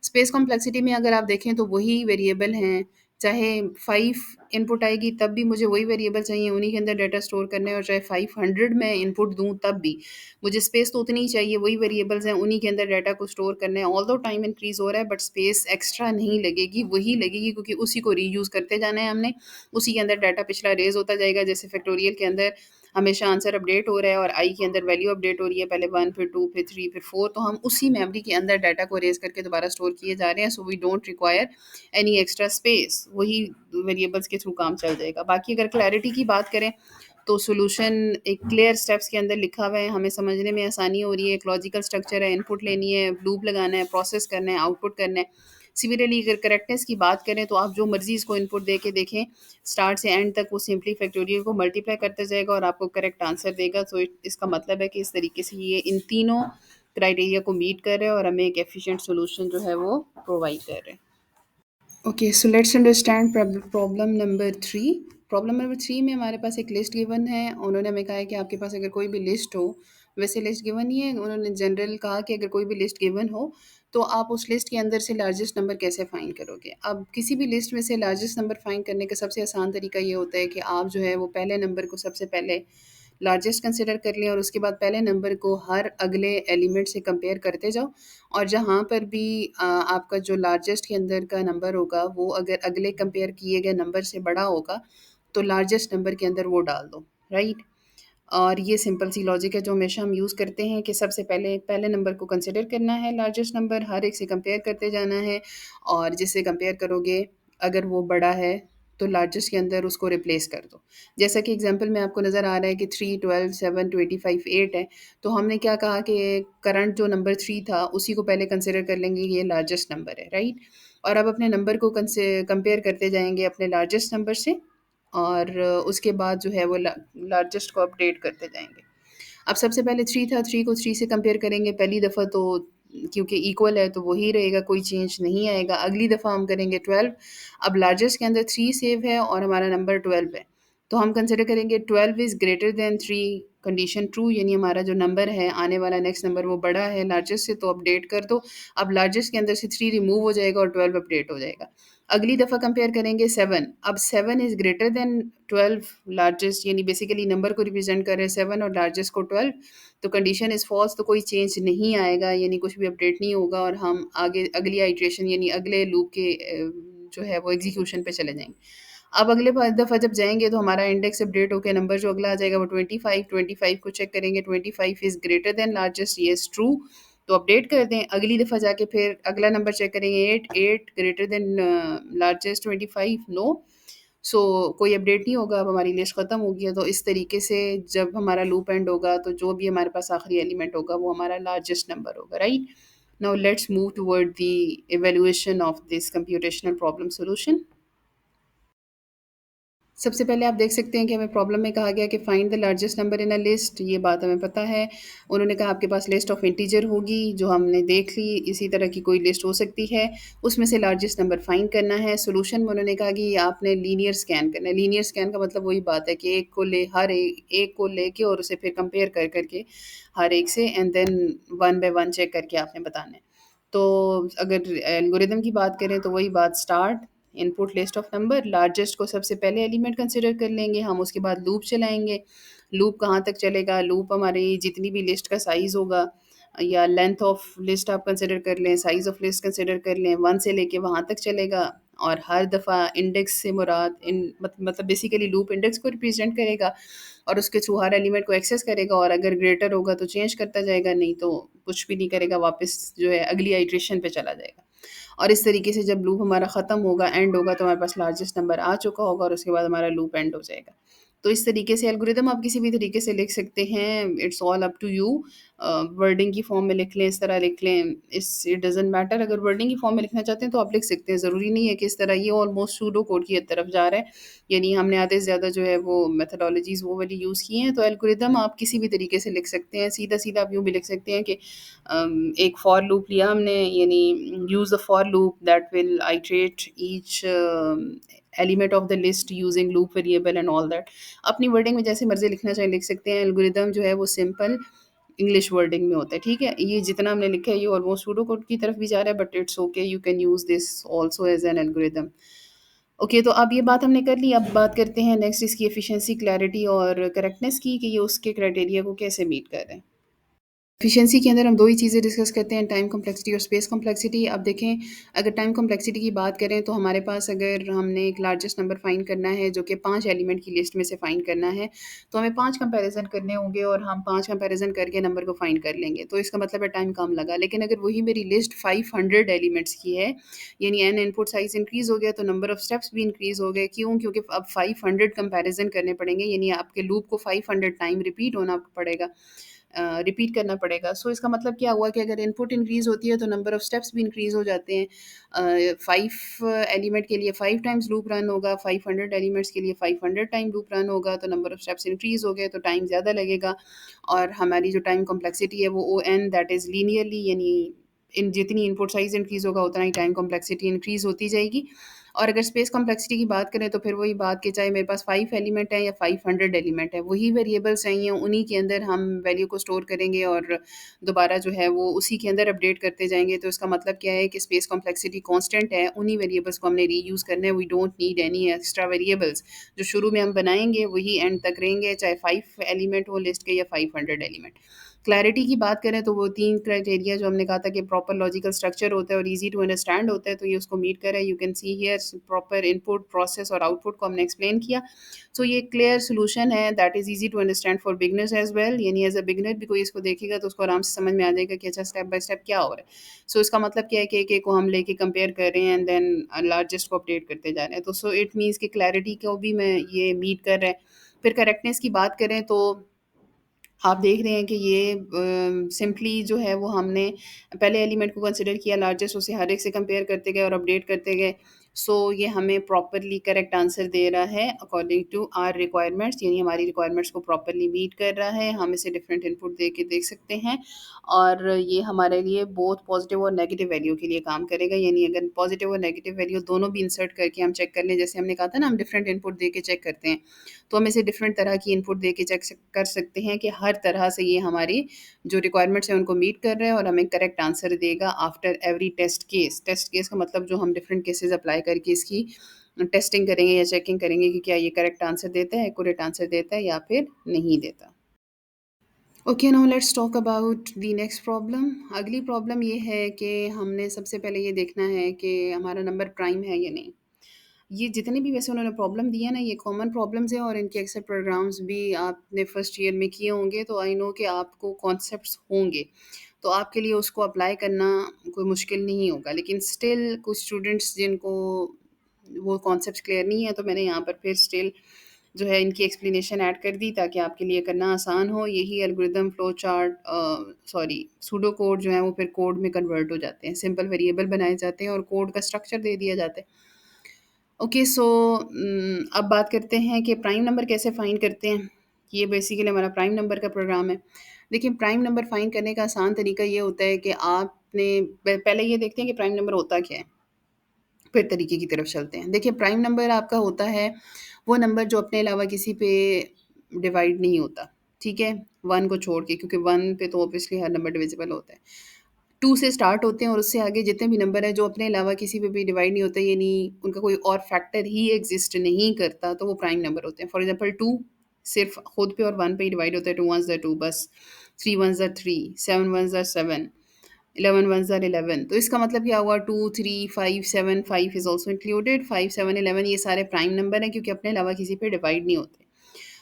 Space complexity में अगर आप देखें तो वही वेरिएबल हैं, चाहे 5 इनपुट आएगी तब भी मुझे वही वेरिएबल चाहिए, उन्हीं के अंदर डाटा स्टोर करना है, और चाहे 500 मैं इनपुट दूँ तब भी मुझे स्पेस तो उतनी ही चाहिए, वही वेरिएबल्स हैं, उन्हीं के अंदर डाटा को स्टोर करना है। ऑल्दो टाइम इंक्रीज़ हो रहा है बट स्पेस एक्स्ट्रा नहीं लगेगी, वही लगेगी, क्योंकि उसी को रीयूज़ करते जाना है हमने, उसी के अंदर डाटा पिछला रेज़ होता जाएगा। जैसे फैक्टोरियल के अंदर हमेशा आंसर अपडेट हो रहा है और आई के अंदर वैल्यू अपडेट हो रही है, पहले 1 फिर 2 फिर 3 फिर 4, तो हम उसी मेमोरी के अंदर डाटा को रेज़ करके दोबारा स्टोर किए जा रहे हैं, so we don't require any extra space, वही वेरिएबल्स के थ्रू काम चल जाएगा। बाकी अगर क्लैरिटी की बात करें तो सॉल्यूशन एक क्लियर स्टेप्स के अंदर लिखा हुआ है, हमें समझने में आसानी हो रही है, एक लॉजिकल स्ट्रक्चर है, इनपुट लेनी है, लूप लगाना है, प्रोसेस करना है, आउटपुट करना है। सिमिलरली अगर करेक्टनेस की बात करें तो आप जो मर्ज़ी इसको इनपुट दे के देखें, स्टार्ट से एंड तक वो सिंपली फैक्टोरियल को मल्टीप्लाई करता जाएगा और आपको करेक्ट आंसर देगा। तो इसका मतलब है कि इस तरीके से ये इन तीनों क्राइटेरिया को मीट कर रहे हैं और हमें एक एफिशिएंट सॉल्यूशन जो है वो प्रोवाइड कर रहे हैं। Okay, so let's understand problem number three. Problem number three में हमारे पास एक लिस्ट गिवन है। उन्होंने हमें कहा है कि आपके पास अगर कोई भी लिस्ट हो, वैसे लिस्ट गिवन नहीं है, उन्होंने जनरल कहा कि अगर कोई भी लिस्ट गिवन हो तो आप उस लिस्ट के अंदर से लार्जेस्ट नंबर कैसे फाइंड करोगे। अब किसी भी लिस्ट में से लार्जेस्ट नंबर फाइंड करने का सबसे आसान तरीका ये होता है कि आप जो है वो पहले नंबर को सबसे पहले लार्जेस्ट कंसिडर कर लें और उसके बाद पहले नंबर को हर अगले एलिमेंट से कंपेयर करते जाओ। और जहाँ पर भी आपका जो लार्जेस्ट के अंदर का नंबर होगा वो अगर अगले कंपेयर किए गए नंबर से बड़ा होगा तो लार्जेस्ट नंबर के अंदर वो डाल दो, राइट। और ये सिंपल सी लॉजिक है जो हमेशा हम यूज़ करते हैं कि सबसे पहले पहले नंबर को कंसिडर करना है लार्जेस्ट नंबर, हर एक से कंपेयर करते जाना है और जिससे कंपेयर करोगे अगर वो बड़ा है तो लार्जेस्ट के अंदर उसको रिप्लेस कर दो। जैसा कि एग्जांपल में आपको नज़र आ रहा है कि 3, 12, 7, 25, 8 है। तो हमने क्या कहा कि करंट जो नंबर 3 था उसी को पहले कंसिडर कर लेंगे, ये लार्जेस्ट नंबर है, राइट। और अब अपने नंबर को कंपेयर करते जाएंगे अपने लार्जेस्ट नंबर से और उसके बाद जो है वो लार्जेस्ट को अपडेट करते जाएँगे। अब सबसे पहले 3 था, 3 को 3 से कंपेयर करेंगे पहली दफ़ा तो क्योंकि इक्वल है तो वही रहेगा, कोई चेंज नहीं आएगा। अगली दफ़ा हम करेंगे 12। अब लार्जेस्ट के अंदर 3 सेव है और हमारा नंबर 12 है। तो हम कंसिडर करेंगे 12 is greater than 3, condition true, यानी हमारा जो नंबर है आने वाला नेक्स्ट नंबर वो बड़ा है लार्जेस्ट से, तो अपडेट कर दो। अब लार्जेस्ट के अंदर से 3 रिमूव हो जाएगा और 12 अपडेट हो जाएगा। अगली दफ़ा कंपेयर करेंगे 7। अब 7 इज़ ग्रेटर देन 12, लार्जेस्ट यानी बेसिकली नंबर को रिप्रेजेंट कर रहे हैं 7 और लार्जेस्ट को 12। तो कंडीशन इज़ फॉल्स, तो कोई चेंज नहीं आएगा यानी कुछ भी अपडेट नहीं होगा और हम आगे अगली आइट्रेशन यानी अगले लूप के जो है वो एग्जीक्यूशन पे चले जाएंगे। अब अगले दफ़ा जब जाएंगे तो हमारा इंडेक्स अपडेट होकर नंबर जो अगला आ जाएगा वो 25। 25 को चेक करेंगे, 25 is greater than largest, yes true, तो अपडेट कर दें। अगली दफ़ा जाके फिर अगला नंबर चेक करेंगे, 8, 8 ग्रेटर देन लार्जेस्ट 25, नो। सो कोई अपडेट नहीं होगा, अब हमारी लिस्ट ख़त्म हो गई है। तो इस तरीके से जब हमारा लूप एंड होगा तो जो भी हमारे पास आखिरी एलिमेंट होगा वो हमारा लार्जेस्ट नंबर होगा, right. Now let's move toward the evaluation of this computational problem solution. सबसे पहले आप देख सकते हैं कि हमें प्रॉब्लम में कहा गया कि find the largest number in a list, ये बात हमें पता है। उन्होंने कहा आपके पास लिस्ट ऑफ इंटीजर होगी जो हमने देख ली, इसी तरह की कोई लिस्ट हो सकती है, उसमें से लार्जेस्ट नंबर फाइंड करना है। सॉल्यूशन में उन्होंने कहा कि आपने लीनियर स्कैन करना है। लीनियर स्कैन का मतलब वही बात है कि एक को ले हर एक को लेके और उसे फिर कंपेयर कर करके हर एक से and then one by one check करके आपने बताना है। तो अगर एल्गोरिदम की बात करें तो वही बात, start input list of number, largest को सबसे पहले एलिमेंट कंसिडर कर लेंगे हम, उसके बाद लूप चलाएंगे। लूप कहाँ तक चलेगा, लूप हमारी जितनी भी लिस्ट का साइज़ होगा या लेंथ ऑफ लिस्ट आप कंसिडर कर लें, साइज़ ऑफ लिस्ट कंसिडर कर लें, 1 से लेके वहाँ तक चलेगा। और हर दफ़ा इंडेक्स से मुराद मतलब बेसिकली लूप इंडेक्स को रिप्रेजेंट करेगा और उसके थ्रू हर एलिमेंट को एक्सेस करेगा और अगर ग्रेटर होगा तो चेंज करता जाएगा, नहीं तो कुछ भी नहीं करेगा, वापस जो है अगली आइट्रेशन पे चला जाएगा। और इस तरीके से जब लूप हमारा ख़त्म होगा, एंड होगा, तो हमारे पास लार्जेस्ट नंबर आ चुका होगा और उसके बाद हमारा लूप एंड हो जाएगा। तो इस तरीके से एल्गोरिदम आप किसी भी तरीके से लिख सकते हैं, it's all up to you. Wording की फॉर्म में लिख लें, इस तरह लिख लें, इस इट डज़न्ट मैटर। अगर वर्डिंग की फॉर्म में लिखना चाहते हैं तो आप लिख सकते हैं, ज़रूरी नहीं है कि इस तरह। ये ऑलमोस्ट सूडो कोड की तरफ जा रहा है, यानी हमने आधे से ज़्यादा जो है वो मेथोडोलॉजीज़ वो वाली यूज़ की हैं। तो एल्गोरिदम आप किसी भी तरीके से लिख सकते हैं, सीधा-सीधा आप यूँ भी लिख सकते हैं कि एक फॉर लूप लिया हमने, यानी use the for loop that will iterate each element of the list using loop variable and all that. अपनी वर्डिंग में जैसे मर्ज़ी लिखना चाहे लिख सकते हैं। एल्गोरिदम जो है वो सिंपल इंग्लिश वर्डिंग में होता है, ठीक है। ये जितना हमने लिखा है ये ऑलमोस्ट सूडो कोड की तरफ भी जा रहा है, but it's okay, you can use this also as an algorithm. Okay, तो अब ये बात हमने कर ली। अब बात करते हैं नेक्स्ट इसकी एफिशिएंसी, क्लैरिटी और करेक्टनेस की, कि ये उसके क्राइटेरिया को कैसे मीट कर रहे हैं। एफिशिएंसी के अंदर हम 2 ही चीज़ें डिस्कस करते हैं, टाइम कॉम्प्लेक्सिटी और स्पेस कॉम्प्लेक्सिटी। अब देखें, अगर टाइम कॉम्प्लेक्सिटी की बात करें तो हमारे पास अगर हमने एक लार्जेस्ट नंबर फाइंड करना है जो कि 5 एलिमेंट की लिस्ट में से फाइंड करना है, तो हमें 5 कंपैरिज़न करने होंगे और हम 5 कंपैरिज़न करके नंबर को फाइंड कर लेंगे। तो इसका मतलब है टाइम कम लगा। लेकिन अगर वही मेरी लिस्ट 500 एलिमेंट्स की है, यानी एन इनपुट साइज़ इंक्रीज़ हो गया तो नंबर ऑफ स्टेप्स भी इंक्रीज़ हो गए। क्यों? क्योंकि अब 500 कंपैरिज़न करने पड़ेंगे, यानी आपके लूप को 500 टाइम रिपीट होना पड़ेगा। रिपीट करना पड़ेगा। सो इसका मतलब क्या हुआ कि अगर इनपुट इंक्रीज़ होती है तो नंबर ऑफ़ स्टेप्स भी इंक्रीज़ हो जाते हैं। 5 एलिमेंट के लिए 5 टाइम्स लूप रन होगा, 500 एलिमेंट्स के लिए 500 टाइम लूप रन होगा, तो नंबर ऑफ़ स्टेप्स इंक्रीज़ हो गए तो टाइम ज़्यादा लगेगा और हमारी जो टाइम कॉम्प्लेक्सिटी है वो ओएन दैट इज़ लीनियरली यानी इन जितनी इनपुट साइज़ इंक्रीज़ होगा उतना ही टाइम कॉम्प्लेक्सिटी इंक्रीज़ होती जाएगी। और अगर स्पेस कॉम्प्लेक्सिटी की बात करें तो फिर वही बात कि चाहे मेरे पास 5 एलिमेंट है या 500 एलिमेंट है, वही वेरिएबल्स हैं, उन्हीं के अंदर हम वैल्यू को स्टोर करेंगे और दोबारा जो है वो उसी के अंदर अपडेट करते जाएँगे। तो इसका मतलब क्या है कि स्पेस कॉम्प्लेक्सिटी कांस्टेंट है, उन्हीं वेरिएबल्स को हमने रीयूज़ करना है, we don't need any extra variables. जो शुरू में हम बनाएँगे वही एंड तक रहेंगे, चाहे 5 एलिमेंट हो लिस्ट के या 500 एलिमेंट। क्लैरिटी की बात करें तो वो 3 क्राइटेरिया जो हमने कहा था कि प्रॉपर लॉजिकल स्ट्रक्चर होता है और ईज़ी टू अंडरस्टैंड होता है, तो ये उसको मीट कर रहा है। You can see here proper input, process और आउटपुट को हमने एक्सप्लेन किया। सो ये क्लियर सॉल्यूशन है that is easy to understand for beginners as well, यानी एज़ अ बिगिनर भी कोई इसको देखेगा तो उसको आराम से समझ में आ जाएगा कि अच्छा स्टेप बाय स्टेप क्या हो रहा है। सो इसका मतलब क्या है कि एक-एक को हम लेके कंपेयर कर रहे हैं एंड देन लार्जेस्ट को अपडेट करते जा रहे हैं। तो सो इट मीन्स कि क्लैरिटी को भी मैं ये मीट कर रहा है। फिर करेक्टनेस की बात करें तो आप देख रहे हैं कि ये सिंपली जो है वो हमने पहले एलिमेंट को कंसिडर किया लार्जेस्ट, उसे हर एक से कंपेयर करते गए और अपडेट करते गए। सो ये हमें प्रॉपरली करेक्ट आंसर दे रहा है अकॉर्डिंग टू आवर रिक्वायरमेंट्स, यानी हमारी रिक्वायरमेंट्स को प्रॉपरली मीट कर रहा है। हम इसे डिफरेंट इनपुट दे के देख सकते हैं और ये हमारे लिए बोथ पॉजिटिव और नेगेटिव वैल्यू के लिए काम करेगा, यानी अगर पॉजिटिव और नेगेटिव वैल्यू दोनों भी इंसर्ट करके हम चेक कर लें, जैसे हमने कहा था ना हम डिफरेंट इनपुट दे के चेक करते हैं, तो हम इसे डिफरेंट तरह की इनपुट दे के चेक कर सकते हैं कि हर तरह से ये हमारी जो रिक्वायरमेंट्स हैं उनको मीट कर रहे हैं और हमें करेक्ट आंसर देगा after every test case. Test case का मतलब जो हम डिफरेंट केसेस अप्लाई करके इसकी टेस्टिंग करेंगे या चेकिंग करेंगे कि क्या ये करेक्ट आंसर देता है, एक्यूरेट आंसर देता है या फिर नहीं देता। Okay, now let's talk about the next problem. अगली प्रॉब्लम ये है कि हमने सबसे पहले ये देखना है कि हमारा नंबर प्राइम है या नहीं। ये जितने भी वैसे उन्होंने प्रॉब्लम दी है ना, ये कॉमन प्रॉब्लम्स हैं और इनके अक्सर प्रोग्राम्स भी आपने फर्स्ट ईयर में किए होंगे, तो आई नो कि आपको कॉन्सेप्ट्स होंगे। तो आपके लिए उसको अप्लाई करना कोई मुश्किल नहीं होगा। लेकिन स्टिल कुछ स्टूडेंट्स जिनको वो कॉन्सेप्ट्स क्लियर नहीं है, तो मैंने यहाँ पर फिर स्टिल जो है इनकी एक्सप्लेनेशन ऐड कर दी ताकि आपके लिए करना आसान हो। यही algorithm, flow chart, sorry pseudo code जो है वो फिर कोड में कन्वर्ट हो जाते हैं। सिंपल वेरिएबल बनाए जाते हैं और कोड का स्ट्रक्चर दे दिया जाता है। ओके, सो अब बात करते हैं कि प्राइम नंबर कैसे फाइंड करते हैं। ये बेसिकली हमारा प्राइम नंबर का प्रोग्राम है। देखिए, प्राइम नंबर फाइंड करने का आसान तरीका ये होता है कि आपने पहले ये देखते हैं कि प्राइम नंबर होता क्या है, फिर तरीके की तरफ चलते हैं। देखिए, प्राइम नंबर आपका होता है वो नंबर जो अपने अलावा किसी पे डिवाइड नहीं होता, ठीक है? 1 को छोड़ के, क्योंकि 1 पे तो ऑब्वियसली हर नंबर डिविजिबल होता है। 2 से स्टार्ट होते हैं और उससे आगे जितने भी नंबर हैं जो अपने अलावा किसी पे भी डिवाइड नहीं होते, यानी उनका कोई और फैक्टर ही एग्ज़िस्ट नहीं करता, तो वो प्राइम नंबर होते हैं। फॉर एग्ज़ाम्पल 2 सिर्फ़ खुद पे और 1 पे ही डिवाइड होता है, 2 वन्स आर 2 बस, 3 ones are 3, 7 ones are 7, 11 ones are 11। तो इसका मतलब क्या हुआ, 2, 3, 5, 7, 5 इज़ ऑल्सो इंक्लूडेड, 5, 7, 11 ये सारे प्राइम नंबर हैं क्योंकि अपने अलावा किसी पे डिवाइड नहीं होते।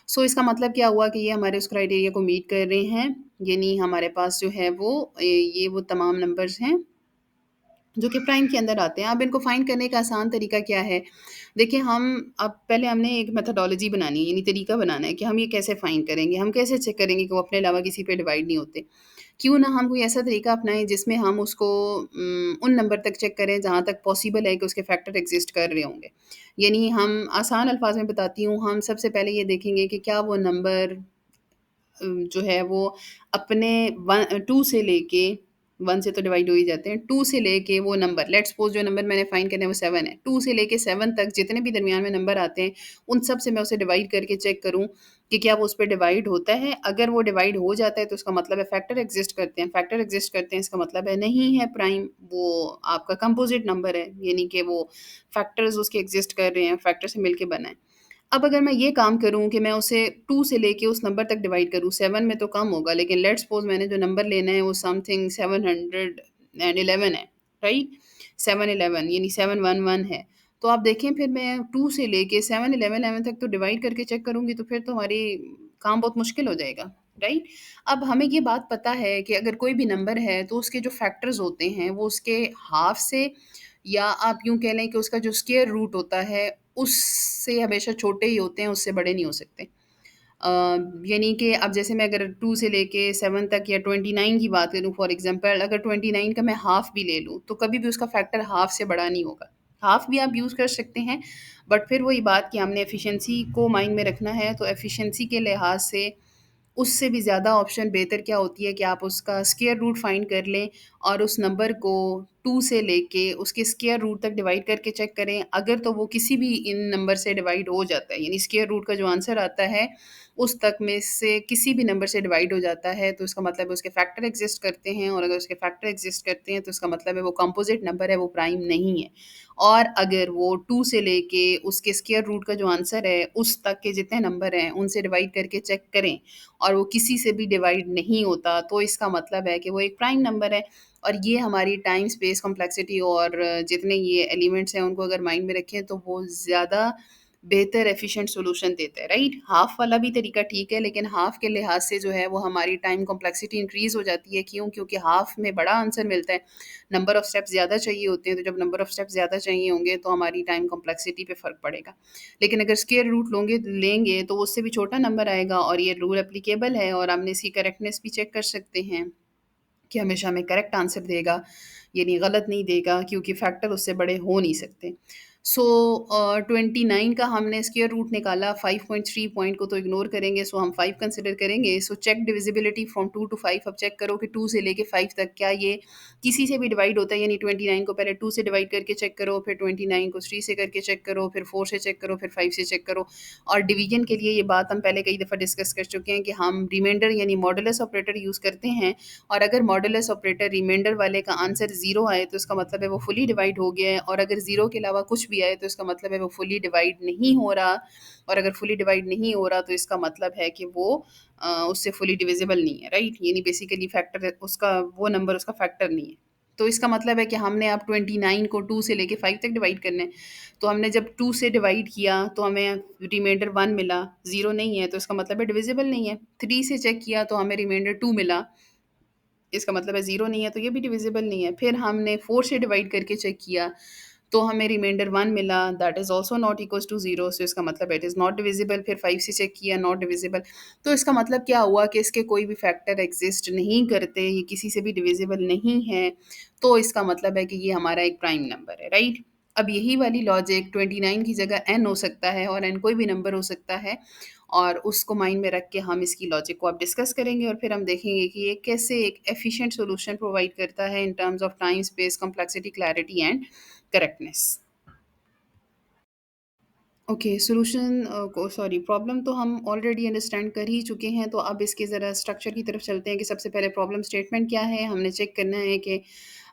सो इसका मतलब क्या हुआ कि ये हमारे उस क्राइटेरिया को मीट कर रहे हैं, यानी हमारे पास जो है वो ये वो तमाम नंबर्स हैं जो कि प्राइम के अंदर आते हैं। अब इनको फाइंड करने का आसान तरीका क्या है? देखिए, हम अब पहले हमने एक मेथोडोलॉजी बनानी है, यानी तरीका बनाना है कि हम ये कैसे फाइंड करेंगे, हम कैसे चेक करेंगे कि वो अपने अलावा किसी पे डिवाइड नहीं होते। क्यों ना हम कोई ऐसा तरीका अपनाएँ जिसमें हम उसको उन नंबर तक चेक करें जहाँ तक पॉसिबल है कि उसके फैक्टर एग्ज़िस्ट कर रहे होंगे। यानी हम आसान अल्फाज़ में बताती हूँ, हम सबसे पहले ये देखेंगे कि क्या वो नंबर जो है वो अपने 2 से लेके 1 से तो डिवाइड हो ही जाते हैं, 2 से लेके वो नंबर, लेट्स सपोज़ जो नंबर मैंने फाइंड करना है वो 7 है। 2 से लेके 7 तक जितने भी दरमियान में नंबर आते हैं, उन सब से मैं उसे डिवाइड करके चेक करूँ कि क्या वो उस पे डिवाइड होता है। अगर वो डिवाइड हो जाता है तो उसका मतलब है फैक्टर एग्ज़िस्ट करते हैं, फैक्टर एग्ज़िस्ट करते हैं इसका मतलब है नहीं है प्राइम, वो आपका कंपोज़िट नंबर है, यानी कि वो फैक्टर्स उसके एग्ज़िस्ट कर रहे हैं, फैक्टर से मिलके बना है। अब अगर मैं ये काम करूँ कि मैं उसे 2 से लेके उस नंबर तक डिवाइड करूँ, 7 में तो कम होगा, लेकिन लेट्स सपोज़ मैंने जो नंबर लेना है वो समथिंग 711 है, राइट? 711 यानी 711 है। तो आप देखें फिर मैं 2 से लेके 711 तक तो डिवाइड करके चेक करूँगी तो फिर तो हमारी काम बहुत मुश्किल हो जाएगा, राइट? अब हमें ये बात पता है कि अगर कोई भी नंबर है तो उसके जो फैक्टर्स होते हैं वो उसके हाफ़ से, या आप यूँ कह लें कि उसका जो स्क्वायर रूट होता है उससे हमेशा छोटे ही होते हैं, उससे बड़े नहीं हो सकते। अ, यानी कि अब जैसे मैं अगर 2 से लेके 7 तक या 29 की बात करूँ फॉर एग्ज़ाम्पल, अगर 29 का मैं हाफ़ भी ले लूँ, तो कभी भी उसका फैक्टर हाफ़ से बड़ा नहीं होगा। हाफ़ भी आप यूज़ कर सकते हैं, बट फिर वही बात कि हमने एफ़िशिएंसी को माइंड में रखना है, तो एफ़िशिएंसी के लिहाज़ से उससे भी ज़्यादा ऑप्शन बेहतर क्या होती है कि आप उसका स्क्वायर रूट फाइंड कर लें और उस नंबर को 2 से लेके उसके स्क्वायर रूट तक डिवाइड करके चेक करें। अगर तो वो किसी भी इन नंबर से डिवाइड हो जाता है, यानी स्क्वायर रूट का जो आंसर आता है, उस तक में से किसी भी नंबर से डिवाइड हो जाता है, तो इसका मतलब है उसके फैक्टर एग्ज़िस्ट करते हैं, और अगर उसके फैक्टर एग्ज़िस्ट करते हैं, तो इसका मतलब है वो कंपोज़िट नंबर है, वो प्राइम नहीं है। और अगर वो 2 से लेके उसके स्क्वायर रूट का जो आंसर है, उस तक के जितने नंबर हैं, उनसे डिवाइड करके चेक करें और वो किसी से भी डिवाइड नहीं होता, तो इसका मतलब है कि वो एक प्राइम नंबर है। और ये हमारी टाइम, स्पेस, कॉम्प्लेक्सिटी और जितने ये एलिमेंट्स हैं, उनको अगर माइंड में रखें, तो वो ज़्यादा बेहतर एफ़िशिएंट सॉल्यूशन देता है, राइट? हाफ़ वाला भी तरीका ठीक है, लेकिन हाफ़ के लिहाज़ से जो है वो हमारी टाइम कॉम्प्लेक्सिटी इंक्रीज़ हो जाती है। क्यों? क्योंकि हाफ़ में बड़ा आंसर मिलता है, नंबर ऑफ़ स्टेप्स ज़्यादा चाहिए होते हैं, तो जब नंबर ऑफ़ स्टेप्स ज़्यादा चाहिए होंगे, तो हमारी टाइम कॉम्प्लेक्सिटी पे फ़र्क पड़ेगा। लेकिन अगर स्क्वायर रूट लेंगे तो उससे भी छोटा नंबर आएगा, और ये रूल एप्लीकेबल है, और हमने इसकी करेक्टनेस भी चेक कर सकते हैं कि हमेशा हमें करेक्ट आंसर देगा, यानी गलत नहीं देगा, क्योंकि फैक्टर उससे बड़े हो नहीं सकते। सो 29 का हमने स्क्वायर रूट निकाला, 5.3 पॉइंट को तो इग्नोर करेंगे, सो हम 5 कंसिडर करेंगे। So check divisibility from 2 to 5। अब चेक करो कि 2 से लेके 5 तक क्या ये किसी से भी डिवाइड होता है, यानी 29 को पहले 2 से डिवाइड करके चेक करो, फिर 29 को 3 से करके चेक करो, फिर 4 से चेक करो, फिर 5 से चेक करो। और डिवीजन के लिए ये बात हम पहले कई दफ़ा डिस्कस कर चुके हैं कि हम रिमाइंडर यानी मॉडुलस ऑपरेटर यूज़ करते हैं, और अगर मॉडुलस ऑपरेटर रिमाइंडर वाले का आंसर 0 आए, तो इसका मतलब है वो फुली डिवाइड हो गया है, और अगर 0 के अलावा कुछ भी आए, तो इसका मतलब है वो फुली डिवाइड नहीं हो रहा, और अगर फुली डिवाइड नहीं हो रहा, तो इसका मतलब है कि वो उससे फुली डिविजिबल नहीं है, राइट? यानी बेसिकली फैक्टर उसका, वो नंबर उसका फैक्टर नहीं है। तो इसका मतलब है कि हमने अब 29 को 2 से लेके 5 तक डिवाइड करना है। तो हमने जब 2 से डिवाइड किया, तो हमें रिमाइंडर 1 मिला, 0 नहीं है, तो इसका मतलब है डिविजिबल नहीं है। 3 से चेक किया, तो हमें रिमाइंडर 2 मिला, इसका मतलब है 0 नहीं है, तो ये भी डिविजिबल नहीं है। फिर हमने 4 से डिवाइड करके चेक किया, तो हमें रिमाइंडर 1 मिला, that is also not equals to 0, so इसका मतलब इट इज़ नॉट डिविजिबल। फिर 5 से चेक किया, नॉट डिविजिबल। तो इसका मतलब क्या हुआ कि इसके कोई भी फैक्टर एग्ज़िस्ट नहीं करते, ये किसी से भी डिविजिबल नहीं है, तो इसका मतलब है कि ये हमारा एक प्राइम नंबर है, राइट? अब यही वाली लॉजिक 29 की जगह n हो सकता है, और n कोई भी नंबर हो सकता है, और उसको माइंड में रख के हम इसकी लॉजिक को अब डिस्कस करेंगे, और फिर हम देखेंगे कि ये कैसे एक एफिशिएंट सॉल्यूशन प्रोवाइड करता है in terms of time, space, complexity, clarity and correctness. Okay, solution को सॉरी प्रॉब्लम तो हम ऑलरेडी अंडरस्टैंड कर ही चुके हैं, तो अब इसके ज़रा स्ट्रक्चर की तरफ चलते हैं कि सबसे पहले प्रॉब्लम स्टेटमेंट क्या है। हमने चेक करना है कि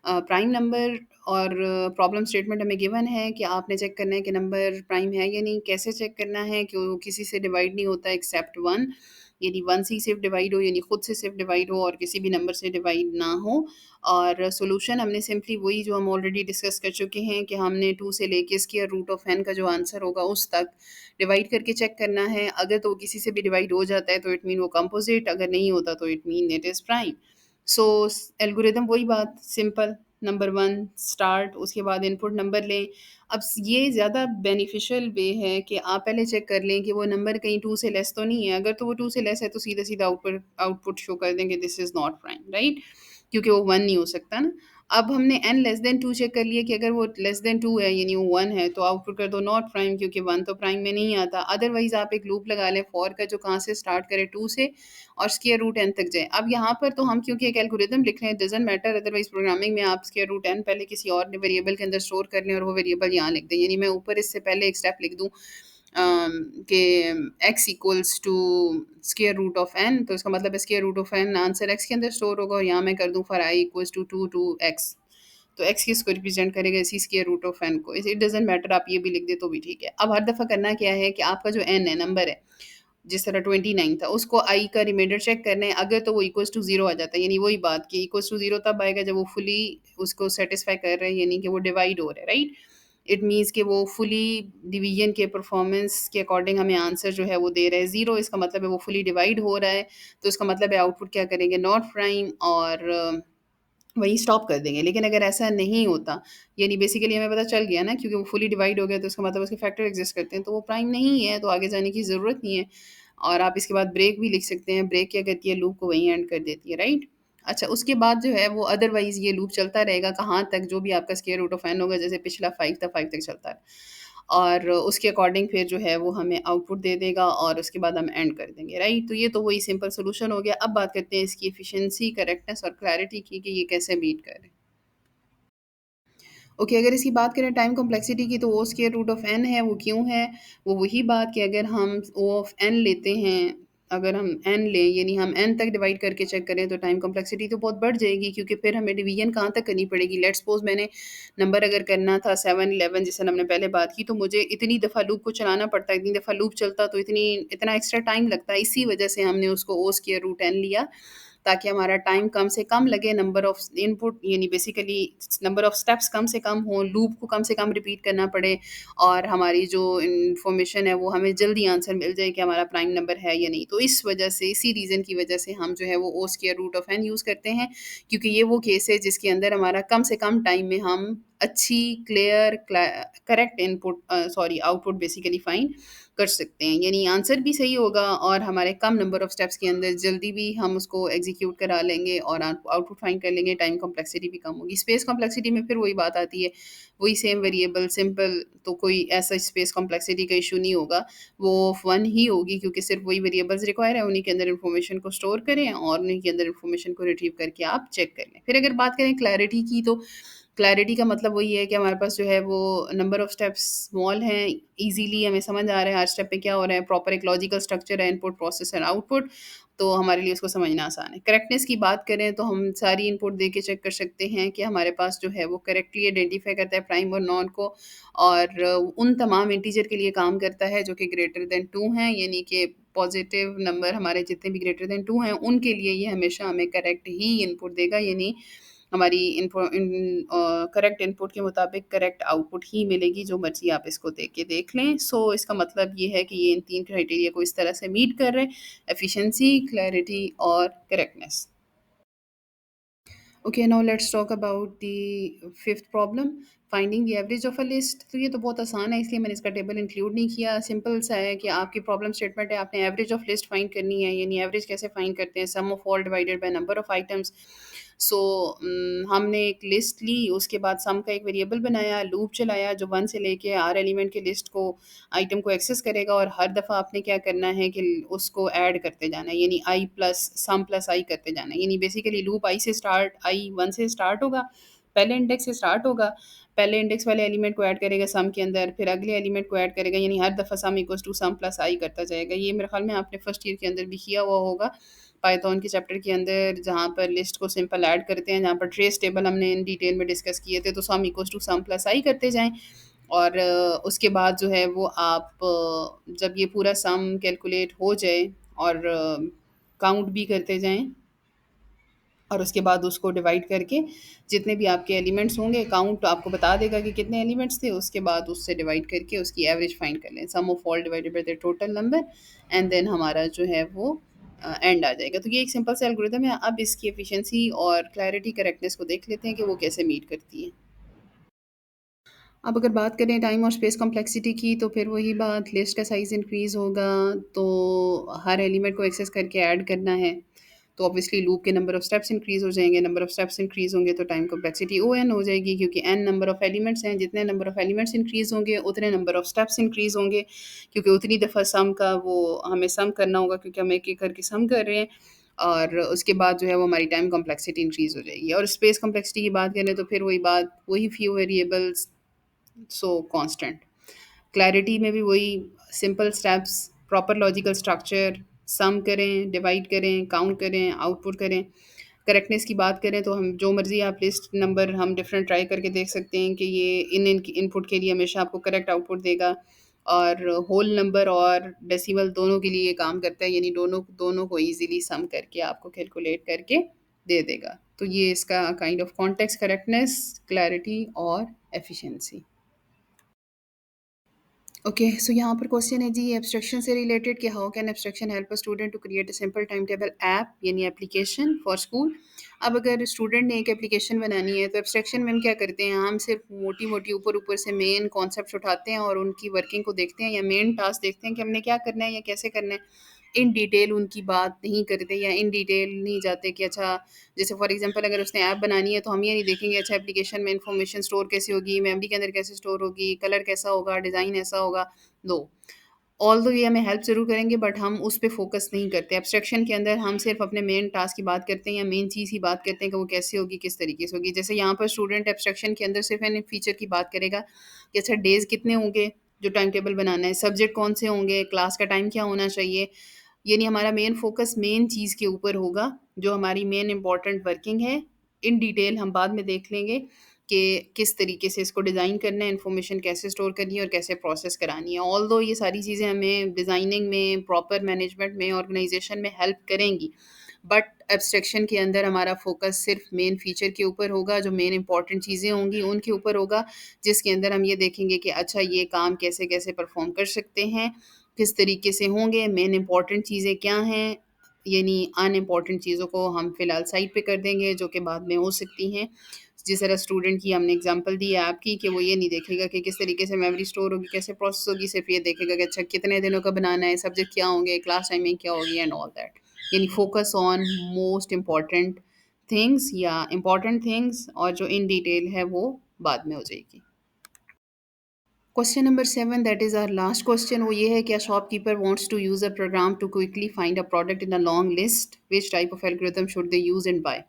प्राइम नंबर, और प्रॉब्लम स्टेटमेंट हमें गिवन है कि आपने चेक करना है कि नंबर प्राइम है या नहीं। कैसे चेक करना है कि वो किसी से डिवाइड नहीं होता एक्सेप्ट 1, यानी 1 से ही सिर्फ डिवाइड हो, यानी खुद से सिर्फ डिवाइड हो, और किसी भी नंबर से डिवाइड ना हो। और सॉल्यूशन हमने सिंपली वही जो हम ऑलरेडी डिस्कस कर चुके हैं कि हमने 2 से लेके स्क्वायर रूट ऑफ n का जो आंसर होगा उस तक डिवाइड करके चेक करना है। अगर तो वो किसी से भी डिवाइड हो जाता है, तो इट मीन वो कंपोजिट, अगर नहीं होता तो it mean it is prime. So algorithm वही बात, सिंपल, नंबर 1 स्टार्ट, उसके बाद इनपुट नंबर लें। अब ये ज़्यादा बेनिफिशियल वे है कि आप पहले चेक कर लें कि वो नंबर कहीं 2 से लेस तो नहीं है। अगर तो वो 2 से लेस है, तो सीधा-सीधा आउटपुट शो कर देंगे this is not prime, right? क्योंकि वो 1 नहीं हो सकता ना। अब हमने n लेस देन 2 चेक कर लिया कि अगर वो लेस देन 2 है, यानी वो 1 है, तो आउटपुट कर दो नॉट प्राइम, क्योंकि 1 तो प्राइम में नहीं आता। अदरवाइज़ आप एक लूप लगा लें फॉर का, जो कहाँ से स्टार्ट करे, 2 से, और स्क्वायर रूट n तक जाए। अब यहाँ पर तो हम क्योंकि एक एल्गोरिदम लिख रहे हैं, डज़न्ट मैटर, अदरवाइज़ प्रोग्रामिंग में आप स्क्वायर रूट n पहले किसी और वेरिएबल के अंदर स्टोर कर लें, और वो वेरिएबल यहाँ लिख दें। यानी मैं ऊपर इससे पहले एक स्टेप लिख दूँ कि x equals to square root of n, तो इसका मतलब है square root of n answer x के अंदर स्टोर होगा, और यहाँ मैं कर दूँ for i equals to 2 to x, तो x किसको रिप्रेजेंट करेगा, इसी स्क्वायर रूट ऑफ n को। इट डजंट मैटर, आप ये भी लिख दे तो भी ठीक है। अब हर दफ़ा करना क्या है कि आपका जो n है, नंबर है, जिस तरह 29 था, उसको i का रिमाइंडर चेक करना है। अगर तो वो इक्वल्स टू 0 आ जाता है, यानी वही बात कि इक्वल्स टू 0 तब आएगा जब वो फुली उसको सेटिस्फाई कर रहे हैं, यानी कि वो डिवाइड हो रहा है, राइट? इट मीन्स कि वो फुली डिवीजन के परफॉर्मेंस के अकॉर्डिंग हमें आंसर जो है वो दे रहा है 0, इसका मतलब है वो फुली डिवाइड हो रहा है, तो इसका मतलब है आउटपुट क्या करेंगे, नॉट प्राइम, और वहीं स्टॉप कर देंगे। लेकिन अगर ऐसा नहीं होता, यानी बेसिकली हमें पता चल गया ना, क्योंकि वो फुली डिवाइड हो गया, तो इसका मतलब उसके फैक्टर एग्जिस्ट करते हैं, तो वो प्राइम नहीं है, तो आगे जाने की ज़रूरत नहीं है। और आप इसके बाद ब्रेक भी लिख सकते हैं। ब्रेक क्या करती है, लूप को वहीं एंड कर देती है, राइट? अच्छा, उसके बाद जो है वो अदरवाइज़ ये लूप चलता रहेगा कहाँ तक, जो भी आपका स्क्वायर रूट ऑफ एन होगा, जैसे पिछला 5 था, 5 तक चलता है। और उसके अकॉर्डिंग फिर जो है वो हमें आउटपुट दे देगा और उसके बाद हम एंड कर देंगे, राइट? तो ये तो वही सिंपल सॉल्यूशन हो गया। अब बात करते हैं इसकी एफिशिएंसी, करेक्टनेस और क्लैरिटी की कि ये कैसे बीट करे। ओके, अगर इसकी बात करें टाइम कॉम्प्लेक्सिटी की, तो O square root of n है, वो क्यों है? वो वही बात कि अगर हम ओ ऑफ एन लेते हैं, अगर हम एन लें यानी हम एन तक डिवाइड करके चेक करें, तो टाइम कॉम्प्लेक्सिटी तो बहुत बढ़ जाएगी, क्योंकि फिर हमें डिवीजन कहाँ तक करनी पड़ेगी। लेट्स सपोज मैंने नंबर अगर करना था 7 11, जैसे हमने पहले बात की, तो मुझे इतनी दफ़ा लूप को चलाना पड़ता, इतनी दफ़ा लूप चलता, तो इतना एक्स्ट्रा टाइम लगता है। इसी वजह से हमने उसको ओ स्क्वायर रूट एन लिया, ताकि हमारा टाइम कम से कम लगे, नंबर ऑफ इनपुट यानी बेसिकली नंबर ऑफ स्टेप्स कम से कम हों, लूप को कम से कम रिपीट करना पड़े, और हमारी जो इन्फॉर्मेशन है वो हमें जल्दी आंसर मिल जाए कि हमारा प्राइम नंबर है या नहीं। तो इस वजह से, इसी रीज़न की वजह से हम जो है वो O square root of n use करते हैं, क्योंकि ये वो केस है जिसके अंदर हमारा कम से कम टाइम में हम अच्छी, clear, correct input sorry output basically find कर सकते हैं। यानी आंसर भी सही होगा और हमारे कम नंबर ऑफ स्टेप्स के अंदर जल्दी भी हम उसको एग्जीक्यूट करा लेंगे और आउटपुट फाइंड कर लेंगे। टाइम कॉम्प्लेक्सिटी भी कम होगी। स्पेस कॉम्प्लेक्सिटी में फिर वही बात आती है, वही सेम वेरिएबल सिंपल, तो कोई ऐसा स्पेस कॉम्प्लेक्सिटी का इशू नहीं होगा। वो वन ही होगी, क्योंकि सिर्फ वही वेरिएबल्स रिक्वायर है, उन्हीं के अंदर इन्फॉर्मेशन को स्टोर करें और उन्हीं के अंदर इन्फॉर्मेशन को रिट्रीव करके आप चेक कर लें। फिर अगर बात करें क्लैरिटी की, तो क्लैरिटी का मतलब वही है कि हमारे पास जो है वो नंबर ऑफ स्टेप्स स्मॉल हैं, इजीली हमें समझ आ रहा है हर स्टेप पे क्या हो रहा है, प्रॉपर एक लॉजिकल स्ट्रक्चर है, इनपुट प्रोसेस एंड आउटपुट, तो हमारे लिए उसको समझना आसान है। करेक्टनेस की बात करें, तो हम सारी इनपुट दे के चेक कर सकते हैं कि हमारे पास जो है वो करेक्टली आइडेंटिफाई करता है प्राइम और नॉन को, और उन तमाम इंटीजर के लिए काम करता है जो कि ग्रेटर देन 2 हैं, यानी कि पॉजिटिव नंबर हमारे जितने भी ग्रेटर देन 2 हैं उनके लिए ये हमेशा हमें करेक्ट ही इनपुट देगा, यानी हमारी करेक्ट इनपुट के मुताबिक करेक्ट आउटपुट ही मिलेगी, जो मर्जी आप इसको दे के देख लें। सो इसका मतलब ये है कि ये इन 3 क्राइटेरिया को इस तरह से मीट कर रहे हैं, एफिशिएंसी, क्लैरिटी और correctness. Okay, now let's talk about the fifth problem, finding the average of a list. तो ये तो बहुत आसान है, इसलिए मैंने इसका टेबल इंक्लूड नहीं किया। सिंपल सा है कि आपकी प्रॉब्लम स्टेटमेंट है, आपने एवरेज ऑफ लिस्ट फाइंड करनी है, यानी एवरेज कैसे फाइंड करते हैं, sum of all divided by number of items. So हमने एक लिस्ट ली, उसके बाद सम का एक वेरिएबल बनाया, लूप चलाया जो 1 से लेके आर एलिमेंट के लिस्ट को, आइटम को एक्सेस करेगा, और हर दफ़ा आपने क्या करना है कि उसको ऐड करते जाना है, यानी आई प्लस सम प्लस आई करते जाना है। यानी बेसिकली लूप आई से स्टार्ट, आई 1 से स्टार्ट होगा, पहले इंडेक्स से स्टार्ट होगा, पहले इंडेक्स वाले एलिमेंट को ऐड करेगा सम के अंदर, फिर अगले एलिमेंट को ऐड करेगा, यानी हर दफ़ा sum equals to sum plus i करता जाएगा। ये मेरे ख्याल में आपने फर्स्ट ईयर के अंदर भी किया हुआ होगा, पाइथन के चैप्टर के अंदर, जहाँ पर लिस्ट को सिंपल ऐड करते हैं, जहाँ पर ट्रेस टेबल हमने इन डिटेल में डिस्कस किए थे, तो sum equals to sum plus i करते जाएँ। और उसके बाद जो है वो आप जब ये पूरा सम कैलकुलेट हो जाए और काउंट भी करते जाएँ, और उसके बाद उसको डिवाइड करके जितने भी आपके एलिमेंट्स होंगे, काउंट आपको बता देगा कि कितने एलिमेंट्स थे, उसके बाद उससे डिवाइड करके उसकी एवरेज फाइंड कर लें, sum of all divided by the total number, and then हमारा जो है वो एंड आ जाएगा। तो ये एक सिंपल सा एल्गोरिथम है। अब इसकी एफिशिएंसी और क्लैरिटी, करेक्टनेस को देख लेते हैं कि वो कैसे मीट करती है। अब अगर बात करें टाइम और स्पेस कॉम्प्लेक्सिटी की, तो फिर वही बात, लिस्ट का साइज़ इंक्रीज़ होगा, तो हर एलिमेंट को एक्सेस करके ऐड करना है, तो ऑब्वियसली लूप के नंबर ऑफ स्टेप्स इंक्रीज़ हो जाएँगे, नंबर ऑफ स्टेप्स इंक्रीज़ होंगे तो टाइम कॉम्प्लेक्सिटी ओएन हो जाएगी, क्योंकि एन नंबर ऑफ एलिमेंट्स हैं, जितने नंबर ऑफ एलिमेंट्स इंक्रीज़ होंगे उतने नंबर ऑफ स्टेप्स इंक्रीज़ होंगे, क्योंकि उतनी दफ़ा सम का वो हमें सम करना होगा, क्योंकि हम एक-एक करके सम कर रहे हैं, और उसके बाद जो है वो हमारी टाइम कॉम्प्लेक्सिटी इंक्रीज़ हो जाएगी। और स्पेस कॉम्प्लेक्सिटी की बात करें, तो फिर वही बात, वही few variables, so constant. Clarity में भी वही simple steps, proper logical structure, sum करें, डिवाइड करें, काउंट करें, आउटपुट करें। करेक्टनेस की बात करें, तो हम जो मर्ज़ी आप लिस्ट नंबर हम डिफरेंट ट्राई करके देख सकते हैं कि ये इन इनपुट के लिए हमेशा आपको करेक्ट आउटपुट देगा, और होल नंबर और डेसिमल दोनों के लिए ये काम करता है, यानी दोनों दोनों को इजीली सम करके आपको कैलकुलेट करके दे देगा। तो ये इसका kind of context, correctness, clarity और एफिशिएंसी। ओके, सो यहाँ पर क्वेश्चन है जी, एब्स्ट्रैक्शन से रिलेटेड, कि how can abstraction help a student to create a simple time table app, यानी एप्लीकेशन फॉर स्कूल। अब अगर स्टूडेंट ने एक एप्लीकेशन बनानी है, तो एब्स्ट्रैक्शन में हम क्या करते हैं, हम सिर्फ मोटी मोटी ऊपर ऊपर से मेन कॉन्सेप्ट उठाते हैं और उनकी वर्किंग को देखते हैं, या मेन टास्क देखते हैं कि हमने क्या करना है या कैसे करना है। इन डिटेल उनकी बात नहीं करते या इन डिटेल नहीं जाते कि अच्छा, जैसे फॉर एग्जांपल अगर उसने ऐप बनानी है तो हम ये नहीं देखेंगे अच्छा एप्लीकेशन में इंफॉर्मेशन स्टोर कैसे होगी, मेमोरी के अंदर कैसे स्टोर होगी, कलर कैसा होगा, डिज़ाइन ऐसा होगा। नो, ऑल्दो ये हमें हेल्प ज़रूर करेंगे बट हम उस पे फ़ोकस नहीं करते। एब्स्ट्रैक्शन के अंदर हम सिर्फ़ अपने मेन टास्क की बात करते हैं या मेन चीज़ की बात करते हैं कि वो कैसे होगी, किस तरीके से होगी। जैसे यहाँ पर स्टूडेंट एब्स्ट्रैक्शन के अंदर सिर्फ़ एंड फीचर की बात करेगा कि अच्छा डेज़ कितने होंगे, जो टाइम टेबल बनाना है, सब्जेक्ट कौन से होंगे, क्लास का टाइम क्या होना चाहिए। यानी हमारा मेन फ़ोकस मेन चीज़ के ऊपर होगा, जो हमारी मेन इम्पोर्टेंट वर्किंग है। इन डिटेल हम बाद में देख लेंगे कि किस तरीके से इसको डिज़ाइन करना है, इन्फॉर्मेशन कैसे स्टोर करनी है और कैसे प्रोसेस करानी है। ऑल्दो ये सारी चीज़ें हमें डिज़ाइनिंग में, प्रॉपर मैनेजमेंट में, ऑर्गनाइज़ेशन में हेल्प करेंगी। बट एब्स्ट्रैक्शन के अंदर हमारा फ़ोकस सिर्फ़ मेन फ़ीचर के ऊपर होगा, जो मेन इम्पोर्टेंट चीज़ें होंगी उनके ऊपर होगा, जिसके अंदर हम ये देखेंगे कि अच्छा ये काम कैसे-कैसे परफ़ॉर्म कर सकते हैं, किस तरीके से होंगे, मेन इम्पोर्टेंट चीज़ें क्या हैं, यानी अनइम्पोर्टेंट चीज़ों को हम फ़िलहाल साइड पे कर देंगे, जो कि बाद में हो सकती हैं। जिस तरह स्टूडेंट की हमने एग्ज़ाम्पल दी है आपकी कि वो ये नहीं देखेगा कि किस तरीके से मेमोरी स्टोर होगी, कैसे प्रोसेस होगी, सिर्फ़ ये देखेगा कि अच्छा कितने दिनों का बनाना है, सब्जेक्ट क्या होंगे, क्लास टाइमिंग क्या होगी एंड ऑल दैट। यानी focus on most important things या इम्पोर्टेंट थिंग्स, और जो इन डिटेल है वो बाद में हो जाएगी। Question number 7, that is our last question, वो ये है कि a shopkeeper wants to use a program to quickly find a product in a long list, which type of algorithm should they use and why?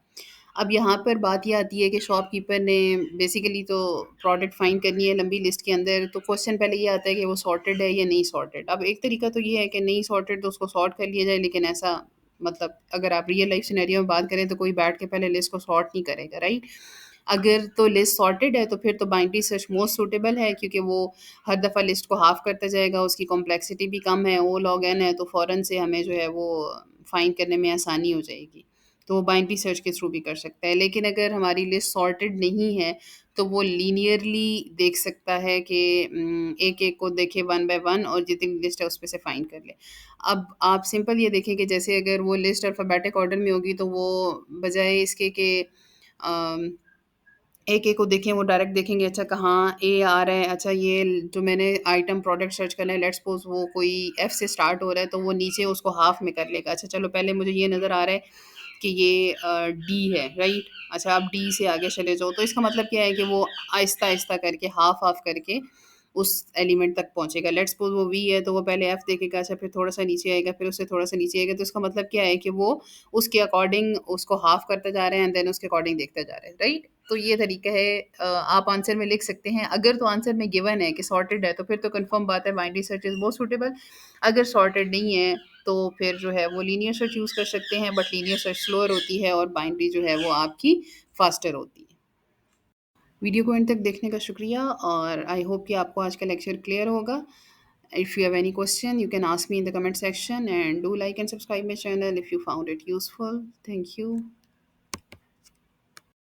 अब यहाँ पर बात ये आती है कि शॉपकीपर ने बेसिकली तो प्रोडक्ट फाइंड करनी है लंबी लिस्ट के अंदर, तो क्वेश्चन पहले ये आता है कि वो सॉर्टेड है या नहीं सॉर्टेड। अब एक तरीका तो ये है कि नहीं सॉर्टेड तो उसको सॉर्ट कर लिया जाए, लेकिन ऐसा मतलब अगर आप रियल लाइफ सिनेरियो में बात करें तो कोई बैठ के पहले लिस्ट को सॉर्ट नहीं करेगा, राइट? अगर तो लिस्ट सॉर्टेड है तो फिर तो बाइनरी सर्च मोस्ट सूटेबल है, क्योंकि वो हर दफ़ा लिस्ट को हाफ करता जाएगा, उसकी कॉम्प्लेक्सिटी भी कम है, ओ लॉग एन है, तो फ़ौरन से हमें जो है वो फाइंड करने में आसानी हो जाएगी। तो वो बाइनरी सर्च के थ्रू भी कर सकता है। लेकिन अगर हमारी लिस्ट सॉर्टेड नहीं है तो वो लीनियरली देख सकता है कि एक-एक को देखे वन बाय वन और जितनी लिस्ट है उस पे से फाइंड कर ले। अब आप सिंपल ये देखें कि जैसे अगर वो लिस्ट अल्फ़ाबेटिक ऑर्डर में होगी तो वो बजाए इसके कि अम एक-एक को देखें, वो डायरेक्ट देखेंगे अच्छा कहाँ ए आ रहा है, अच्छा ये जो मैंने आइटम प्रोडक्ट सर्च करना है, लेट्स सपोज़ वो कोई एफ से स्टार्ट हो रहा है, तो वो नीचे उसको हाफ में कर लेगा। अच्छा चलो पहले मुझे ये नज़र आ रहा है कि ये डी है, राइट? अच्छा आप डी से आगे चले जाओ, तो इसका मतलब क्या है कि वो आहिस्ता-आहिस्ता करके हाफ-हाफ करके उस एलिमेंट तक पहुँचेगा। लेट्स सपोज़ वो वी है, तो वो पहले एफ देखेगा, अच्छा फिर थोड़ा-सा नीचे आएगा, फिर उससे थोड़ा-सा नीचे आएगा, तो इसका मतलब क्या है कि वो उसके अकॉर्डिंग उसको हाफ करता जा रहे हैं एंड देन उसके अकॉर्डिंग देखता जा रहा है, राइट? तो ये तरीका है। आप आंसर में लिख सकते हैं, अगर तो आंसर में गिवन है कि सॉर्टेड है तो फिर तो कंफर्म बात है binary search is more suitable. अगर सॉर्टेड नहीं है तो फिर जो है वो लीनियर सर्च यूज़ कर सकते हैं, बट लीनियर सर्च स्लोअर होती है और बाइनरी जो है वो आपकी फास्टर होती है। वीडियो को एंड तक देखने का शुक्रिया, और आई होप कि आपको आज का लेक्चर क्लियर होगा। If you have any question, you can ask me in the comment section, and do like and subscribe my channel if you found it useful. Thank you.